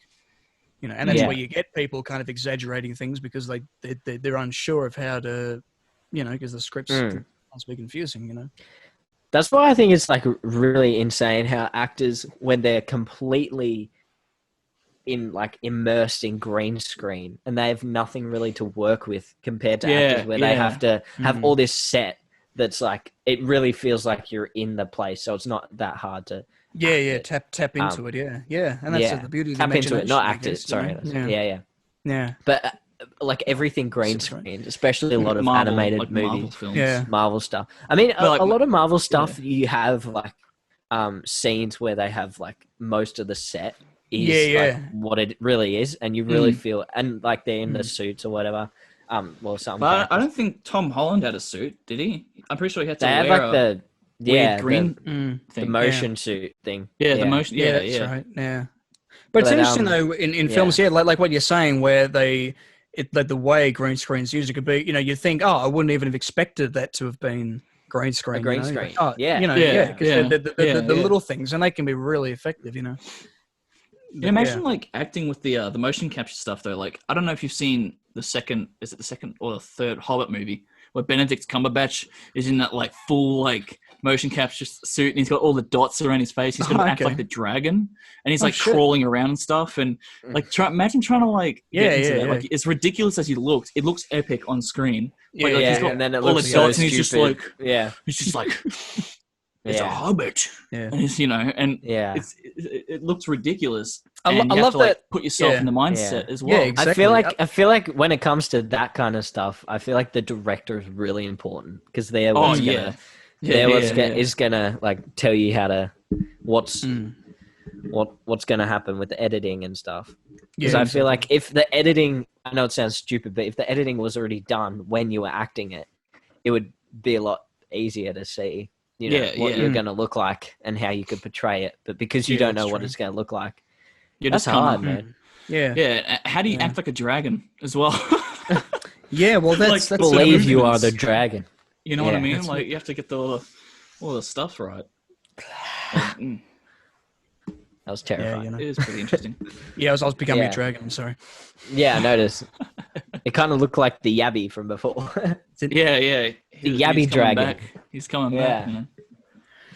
And that's where you get people kind of exaggerating things because they're unsure of how to, because the scripts can be confusing. That's why I think it's like really insane how actors, when they're completely immersed in green screen and they have nothing really to work with compared to actors where they have to have all this set that's like, it really feels like you're in the place. So it's not that hard to tap into it. Yeah. And that's the beauty of the tap into it, not act it. Sorry. Yeah. But like everything green screen, especially a lot of animated movies, Marvel films. Marvel stuff. I mean, a lot of Marvel stuff, you have like scenes where they have like most of the set is like what it really is, and you really feel, and like they're in the suits or whatever. But I don't think Tom Holland had a suit, did he? I'm pretty sure he had to wear like the green thing, the motion suit thing. Yeah, the motion. That's right. Yeah. But it's interesting though in films, like what you're saying, where they the way green screen's used, it could be, you think, oh, I wouldn't even have expected that to have been green screen. A green screen. Like, oh, yeah. Because the little things, and they can be really effective, Yeah, imagine like acting with the motion capture stuff though. Like, I don't know if you've seen the second or the third Hobbit movie where Benedict Cumberbatch is in that like full like motion capture suit, and he's got all the dots around his face. He's gonna act like the dragon, and he's like crawling around and stuff. And like, imagine trying to like get into that. Like, as ridiculous as it looks epic on screen. Yeah, like, he's got and then it all looks the so dots, and he's just like, he's just like, it's a hobbit, and it's, and it looks ridiculous. And I love to, that. Like, put yourself in the mindset as well. Yeah, exactly. I feel like when it comes to that kind of stuff, I feel like the director is really important because they're what's gonna like tell you how to what's gonna happen with the editing and stuff. Because I feel like if the editing, I know it sounds stupid, but if the editing was already done when you were acting it, it would be a lot easier to see, what you're gonna look like and how you could portray it. But because you don't know what it's gonna look like, that's hard, man. Yeah. How do you act like a dragon as well? Yeah, well, that's believe you are the dragon. You know what I mean? Like, you have to get all the stuff right. That was terrifying. It is pretty interesting. I was becoming a dragon. I'm sorry. Yeah, I noticed. It kind of looked like the Yabby from before. The Yabby dragon. Back. He's coming back.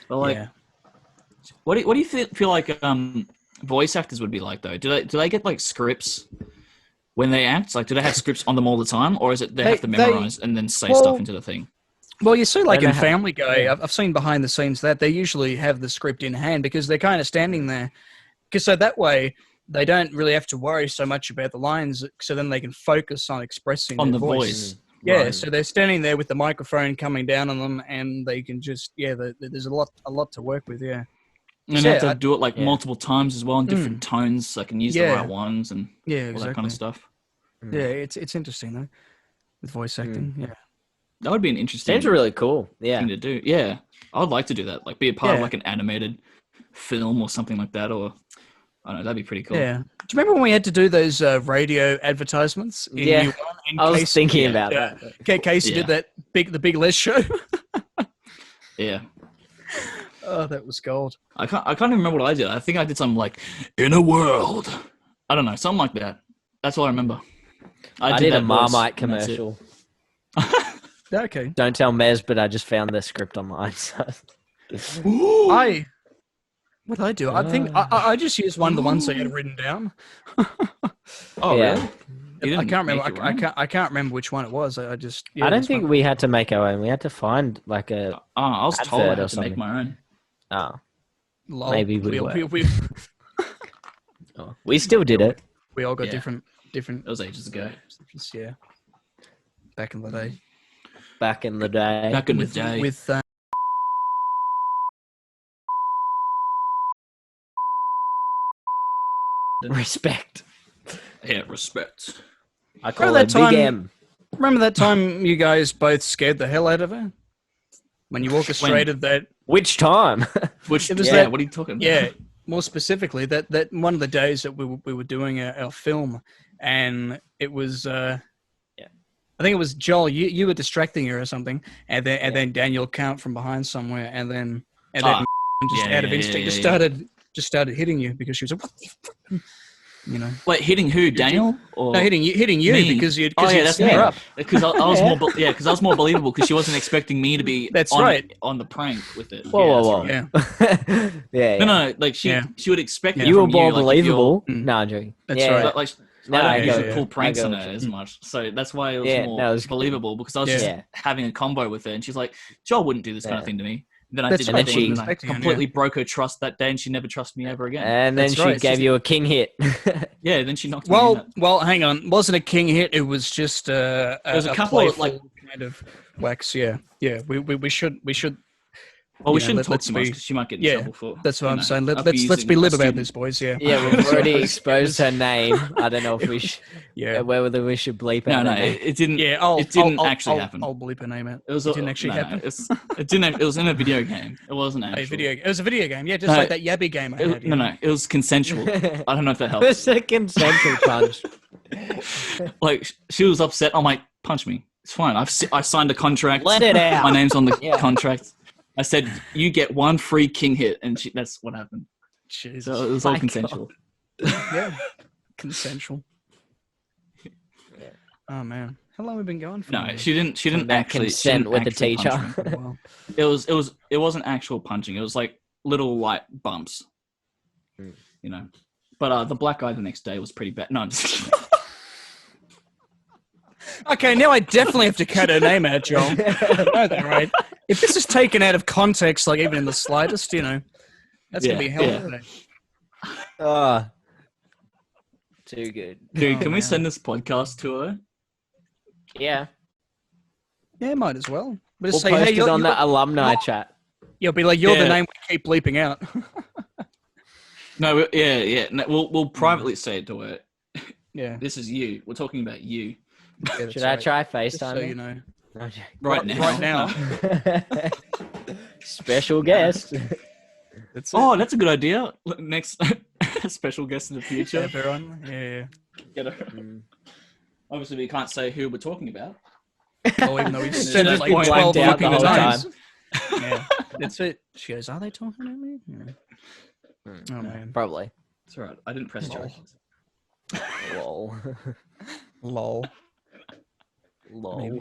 But like, what do you feel like voice actors would be like though? Do they get like scripts when they act? Like, do they have scripts on them all the time, or is it they have to memorize and then say stuff into the thing? Well, you see, like in Family Guy, I've seen behind the scenes that they usually have the script in hand because they're kind of standing there. Because so that way they don't really have to worry so much about the lines, so then they can focus on expressing on their the voice. Yeah, right. So they're standing there with the microphone coming down on them, and they can just there's a lot to work with. Yeah. And they have to do it like multiple times as well in different tones, so I can use the right ones and all that kind of stuff. Yeah, it's interesting though with voice acting. Yeah, that would be an interesting. Seems really cool. Thing to do. Yeah, I would like to do that. Like, be a part of like an animated film or something like that, or I don't know. That'd be pretty cool. Yeah. Do you remember when we had to do those radio advertisements? In Year One, I was thinking about that. Casey did that the Big Les show. Yeah. Oh, that was gold. I can't even remember what I did. I think I did something like "In a World." I don't know, something like that. That's all I remember. I did a Marmite commercial. Okay. Don't tell Mez, but I just found the script online. So. What did I do? I think I just used one of the ones that I had written down. Really? I can't remember. I can't remember which one it was. I just. I don't think we had to make our own. We had to find like a. I was told I had to make my own. Oh. Lol. Maybe we still did it. We all got different. It was ages ago. Yeah. Back in the day. Back in the day. With. Respect. Yeah, respect. I call it Big M. Remember that time you guys both scared the hell out of her? When you orchestrated that. Which time? What are you talking about? Yeah, more specifically, that one of the days that we were doing our film, and it was, I think it was Joel. You were distracting her or something, and then Daniel came from behind somewhere, and then just out of instinct just started hitting you because she was like, "What the fuck?" You know. Wait, hitting who? Daniel? Or no, hitting you me? Because you. That's me. Up. Because I was more. Because I was more believable because she wasn't expecting me to be. That's on the prank with it. Whoa. Right. Yeah. No. Like she would expect. You were more believable. No, I'm joking. That's right. But, like, I don't usually pull pranks on her as much, so that's why it was more believable because I was just having a combo with her, and she's like, "Joel wouldn't do this kind of thing to me." Then I did it, and I completely broke her trust that day, and she never trusted me ever again. And then she gave you a king hit. Yeah, then she knocked me out. Well, hang on. It wasn't a king hit. It was just it was a couple of like kind of wax. Yeah. We should. Well, we shouldn't talk too much because she might get in trouble for. That's what I'm saying. Let's be lib about this, boys. Yeah. Yeah, we've already exposed her name. I don't know if we should. Whether we should bleep out. No, it didn't. Yeah, it didn't actually happen. I'll bleep her name out. It didn't actually happen. It didn't. It was in a video game. It wasn't actually. It was a video game. Yeah, just like that Yabby game I had. No, it was consensual. I don't know if that helps. It's a consensual punch. Like, she was upset. I'm like, punch me. It's fine. I signed a contract. Let it out. My name's on the contract. I said, you get one free king hit, and that's what happened. Jesus. So it was all consensual. Yeah, consensual. Yeah. Oh man, how long have we been going for? No, she didn't actually consent with the teacher. Well, It wasn't actual punching. It was like little light bumps, you know. But the black eye the next day was pretty bad. No, I'm just kidding. okay, now I definitely have to cut her name out, Joel. I know that, right? If this is taken out of context, like even in the slightest, you know, that's gonna be hell. Yeah. Oh, too good. Dude, can we send this podcast to her? Yeah. Yeah, might as well. But We'll just say, post hey, it on the alumni chat. You'll be like, you're the name we keep bleeping out. No, No, we'll privately say it to her. Yeah. This is you. We're talking about you. Yeah, Should I try FaceTime? Just so you know. No, Right now. Right now. Special guest. That's That's a good idea. Next special guest in the future. everyone. Yeah. Get her. Obviously, we can't say who we're talking about. Oh, even though we said no it like point 12 blanked out fucking the whole times. time. Yeah. That's it. She goes, are they talking to me? Yeah. Oh, man. Probably. It's all right. I didn't press Lol. charge. Lol. Lol. Lol.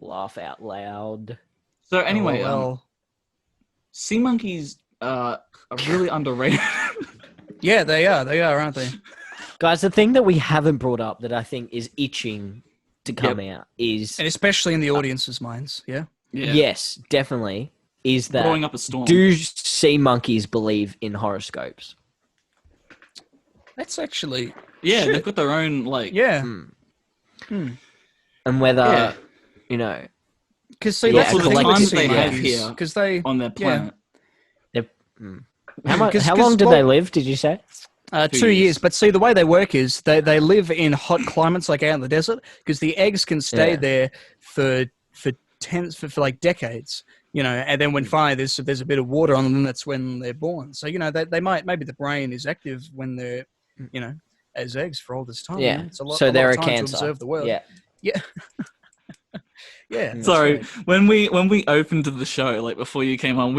Laugh out loud. So anyway, well. sea monkeys are really underrated. Yeah, they are, aren't they? Guys, the thing that we haven't brought up that I think is itching to come out is... And especially in the audience's minds, yeah? Yes, definitely. Is that... Blowing up a storm. Do sea monkeys believe in horoscopes? That's actually... Yeah, shit. they've got their own, like... Yeah. And whether, you know... Because see, Yeah, that's the for the thing with times sea they have monkeys, here 'cause they... on their planet. How long do they live, did you say? 2 years. But see, the way they work is they live in hot climates like out in the desert because the eggs can stay there for like decades, you know, and then when finally there's a bit of water on them, then that's when they're born. So, you know, maybe the brain is active when they're, you know, as eggs for all this time. Yeah. You know? It's a lot, So they're lot a of time cancer. to observe the world. Yeah. Yeah. Yeah. that's Sorry, right. when we opened the show, like before you came on,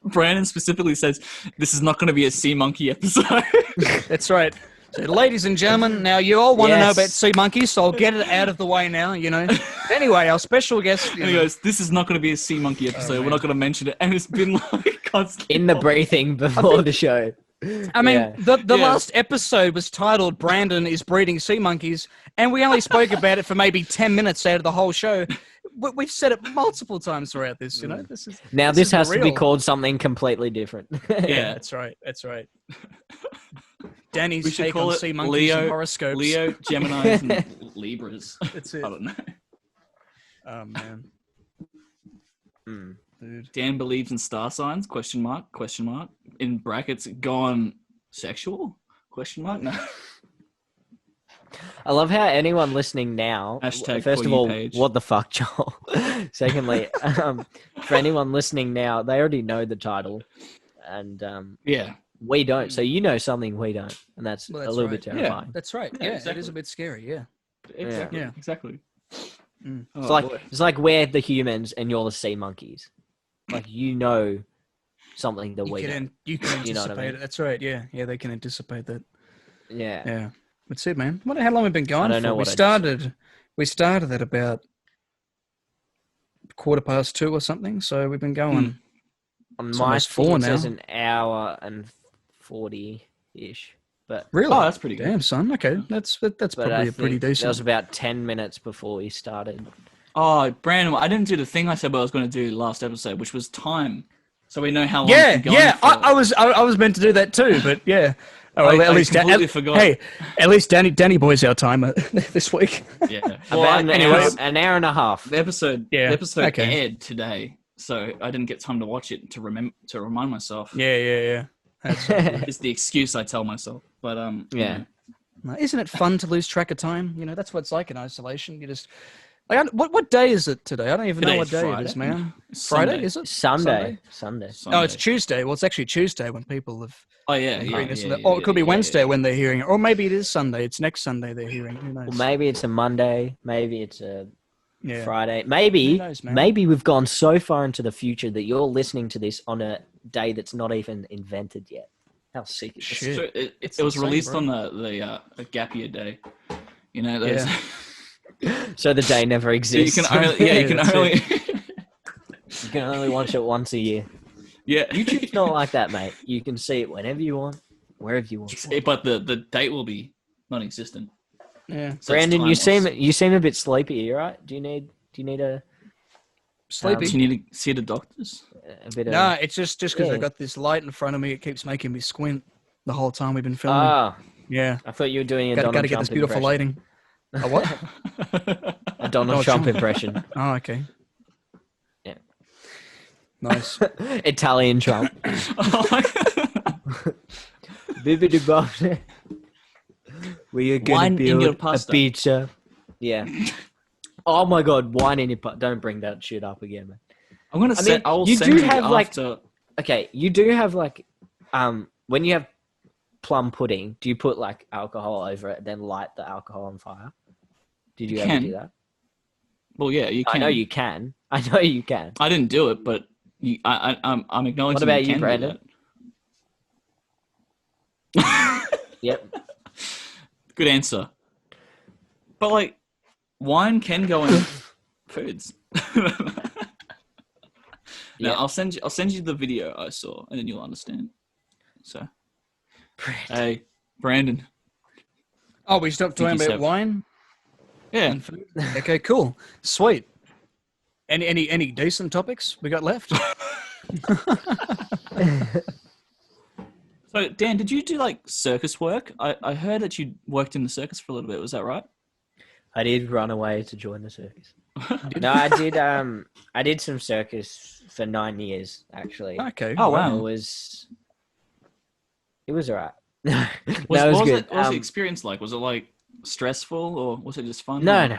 Brandon specifically says this is not going to be a sea monkey episode. That's right. So, ladies and gentlemen, now you all want to know Yes. about sea monkeys, so I'll get it out of the way now, you know. Anyway, our special guest... And he goes, this is not going to be a sea monkey episode. We're not going to mention it. And it's been like constantly... In the briefing before the show. I mean, Yeah. the last episode was titled Brandon is breeding sea monkeys, and we only spoke about it for maybe 10 minutes out of the whole show. We've said it multiple times throughout this, you know. This This has to be real. called something completely different. Yeah. That's right. That's right. Danny's We should take call on it sea monkeys and Leo, horoscopes. Leo, Geminis, and Libras. That's it. I don't know. Oh, man. Dude. Dan believes in star signs, question mark. In brackets, gone sexual? Question mark? No. I love how anyone listening now, Hashtag first for of you all, page. what the fuck, Joel? Secondly, for anyone listening now, they already know the title. And Yeah. we don't. So you know something we don't. And that's Well, a that's little right. bit terrifying. That's right. Yeah, Yeah, it exactly. is a bit scary, yeah. Exactly. Yeah. Exactly. Mm. Oh, It's like boy. it's like we're the humans and you're the sea monkeys. Like you know something that we don't. You can anticipate You know what I mean? it. That's right, yeah. Yeah, they can anticipate that. Yeah. Yeah. That's it, man. How long have we been going don't for? know We what started at about 2:15 or something, so we've been going. On It's my almost thing, 4 it says now. an hour and 40-ish. But Really? Oh, that's pretty good. Damn, son. Okay, that's but probably I a pretty think that was decent. about 10 minutes before we started. Oh, Brandon, I didn't do the thing I said I was going to do last episode, which was time. So we know how long Yeah, it's been going yeah. for. I was meant to do that too, but yeah. Oh, I at least completely forgot. Hey, at least Danny boy's our timer this week. Yeah. About anyway- an hour and a half. The episode okay. aired today, so I didn't get time to watch it to remind myself. Yeah. That's, It's the excuse I tell myself. But Yeah. you know. isn't it fun to lose track of time? You know, that's what it's like in isolation. You just Like, what day is it today? I don't even know what day Friday. it is, man. Sunday. Friday, is it? Sunday. No, it's Tuesday. Well, it's actually Tuesday when people have. Oh yeah, or it could be Wednesday when they're hearing it, or maybe it is Sunday. It's next Sunday they're hearing it. Who knows? Well, maybe it's a Monday. Maybe it's a Yeah. Friday. Maybe Who knows, man? maybe we've gone so far into the future that you're listening to this on a day that's not even invented yet. How sick is Shit. So it was released on the a gap year day. You know, those. Yeah. So the day never exists. You can only you can only watch it once a year. Yeah. YouTube's not like that, mate. You can see it whenever you want, wherever you want. But the date will be non-existent. Yeah. So Brandon, you seem a bit sleepy. You right? Do you need a Sleepy? Do you need to see the doctors? a bit of? No, it's just because Yeah. I got this light in front of me. It keeps making me squint the whole time we've been filming. Ah, Yeah. I thought you were doing a Got to Donald get Trump this beautiful impression. lighting. A what? A Donald Trump impression. Oh, okay. Yeah. Nice. Italian Trump. Bibbidi bobbidi. We are going Wine to in your build a pasta. pizza. Yeah. Oh my God, wine in your pasta. Don't bring that shit up again, man. I'm gonna say I will you send do you have after. Okay, you do have when you have plum pudding, do you put like alcohol over it, then light the alcohol on fire? Did you ever do that? Well, yeah, you can. I know you can. I know you can. I didn't do it, but I'm acknowledging. What about you, you, can Brandon? do that. Yep. Good answer. But like, wine can go in foods. Yeah. I'll send you the video I saw, and then you'll understand. So, hey, Brandon. Oh, we stopped talking about wine? Yeah. And food? Okay, cool. Sweet. Any decent topics we got left? So, Dan, did you do like circus work? I heard that you worked in the circus for a little bit. Was that right? I did run away to join the circus. No, I did. I did some circus for 9 years, actually. Okay. Oh wow. It was alright. What was good. What was the experience like? Was it like stressful or was it just fun? No.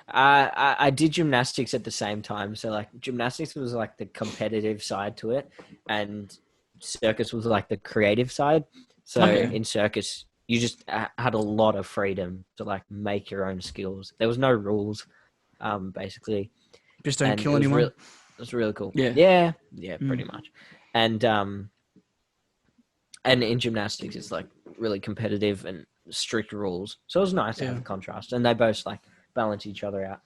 I did gymnastics at the same time. So like gymnastics was like the competitive side to it, and circus was like the creative side. So in circus, you just had a lot of freedom to like make your own skills. There was no rules, basically. Just don't kill anyone. It was really cool. Yeah. Yeah, pretty much. And in gymnastics, it's like really competitive and strict rules. So it was nice to have a contrast, and they both like balance each other out.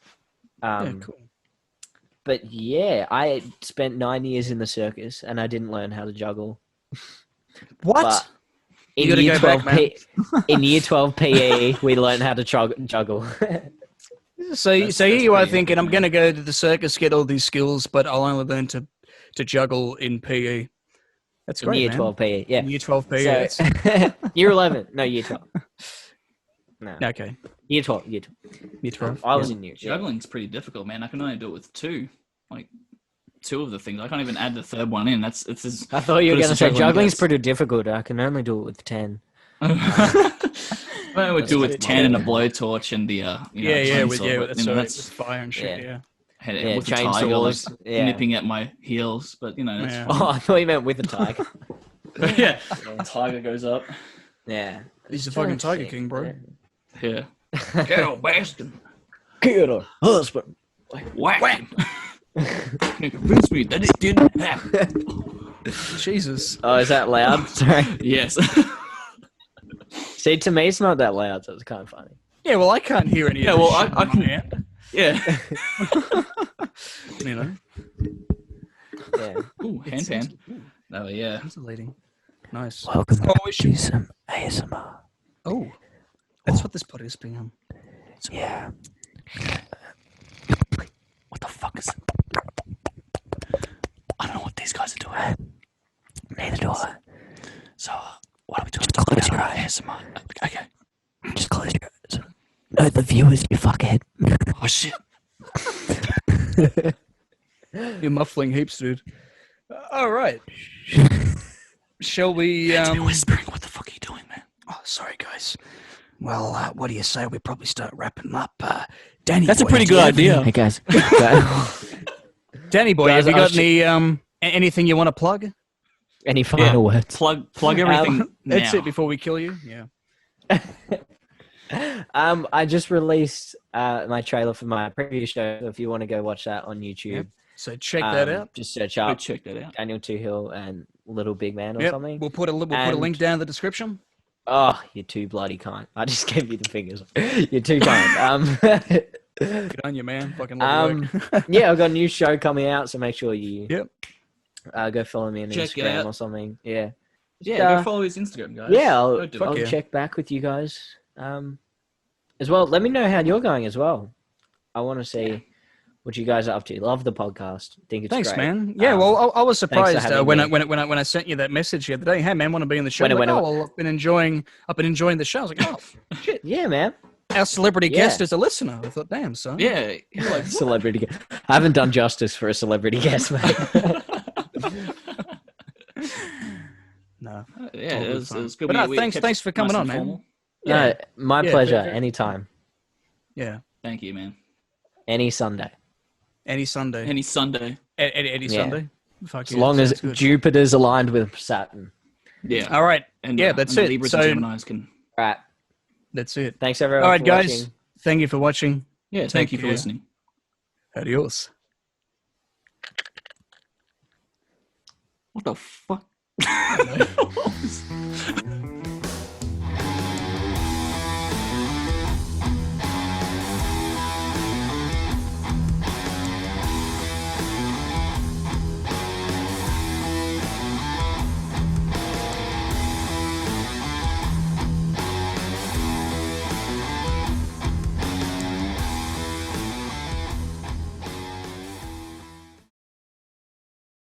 Cool. But yeah, I spent 9 years in the circus, and I didn't learn how to juggle. What? But You gotta go back, in year 12 PE, we learned how to juggle. So you are thinking, I'm going to go to the circus, get all these skills, but I'll only learn to juggle in PE. That's great, in year man. 12 PE, yeah. In year 12 PE. So, year 11, no, year 12. No. Okay. Year 12. Year 12. I was in year 12. Juggling's pretty difficult, man. I can only do it with two of the things. I can't even add the third one in. It's as I thought you were good going as to say juggling's gets. pretty difficult. I can only do it with 10. I would do with 10 and a blowtorch and the that's fire and shit. Yeah. With the tiger like nipping at my heels, but that's fine. Oh, I thought you meant with the tiger. yeah, tiger goes up. Yeah, He's the fucking Tiger King, bro. Yeah. Get old bastard. Get a husband. Whack. You convinced me that it didn't happen. Jesus. Oh, is that loud? Sorry. Yes. See, to me, it's not that loud, so it's kind of funny. Yeah, well, I can't hear any. Yeah, of this well, shit I on can. my end. Yeah. You know. Yeah. Ooh, hand. Oh yeah. That's a lady. Nice. Welcome to some ASMR. Oh, that's what this pod is being on. Yeah. What the fuck is it? I don't know what these guys are doing. Neither do I. So, what are we doing? Close your eyes. Okay. Just close your eyes. No, the viewers, you fuckhead. Oh shit. You're muffling heaps, dude. All right. Shall we? Whispering. What the fuck are you doing, man? Oh, sorry, guys. Well, what do you say we probably start wrapping up? Danny, That's a boy, pretty do you good have idea. Hey guys. Danny boy, Guys, have you got I'll anything you want to plug? Any final words? Plug everything now. That's it before we kill you. Yeah. I just released my trailer for my preview show. So if you want to go watch that on YouTube, Yep. So check that out. just search Go up check that out. Daniel Tohill and Little Big Man or something. We'll put a link down in the description. Oh, you're too bloody kind. I just gave you the fingers. You're too kind. Good on you, man. Fucking love work. Yeah, I've got a new show coming out, so make sure you Yep. go follow me on Check it Instagram out. or something. Yeah. Yeah, go follow his Instagram, guys. Yeah, Go I'll do it. check back with you guys. As well, let me know how you're going as well. I want to see what you guys are up to. Love the podcast. Think it's Thanks, great. man. Yeah, well, I was surprised having when me. I sent you that message the other day. Hey, man, want to be on the show? When- I've been enjoying the show. I was like, oh, shit. Yeah, man. Our celebrity Yeah. guest is a listener. I thought, damn, son. Yeah, you're like, Celebrity guest. I haven't done justice for a celebrity guest, mate. No. yeah, it was good. But no, We thanks kept for it coming nice on, and man. formal. No, my Yeah, pleasure. very- Anytime. Yeah. Thank you, man. Any Sunday. Any Sunday. Any Sunday. Any Yeah. Sunday. Fuck As yeah, long as sounds good. Jupiter's aligned with Saturn. Yeah. All right. And, Yeah, that's and it. Libras So- and Geminis can. All right. That's it. Thanks, everyone. All right, for guys. watching. Thank you for watching. Yeah, thank you for care. listening. Adios. What the fuck?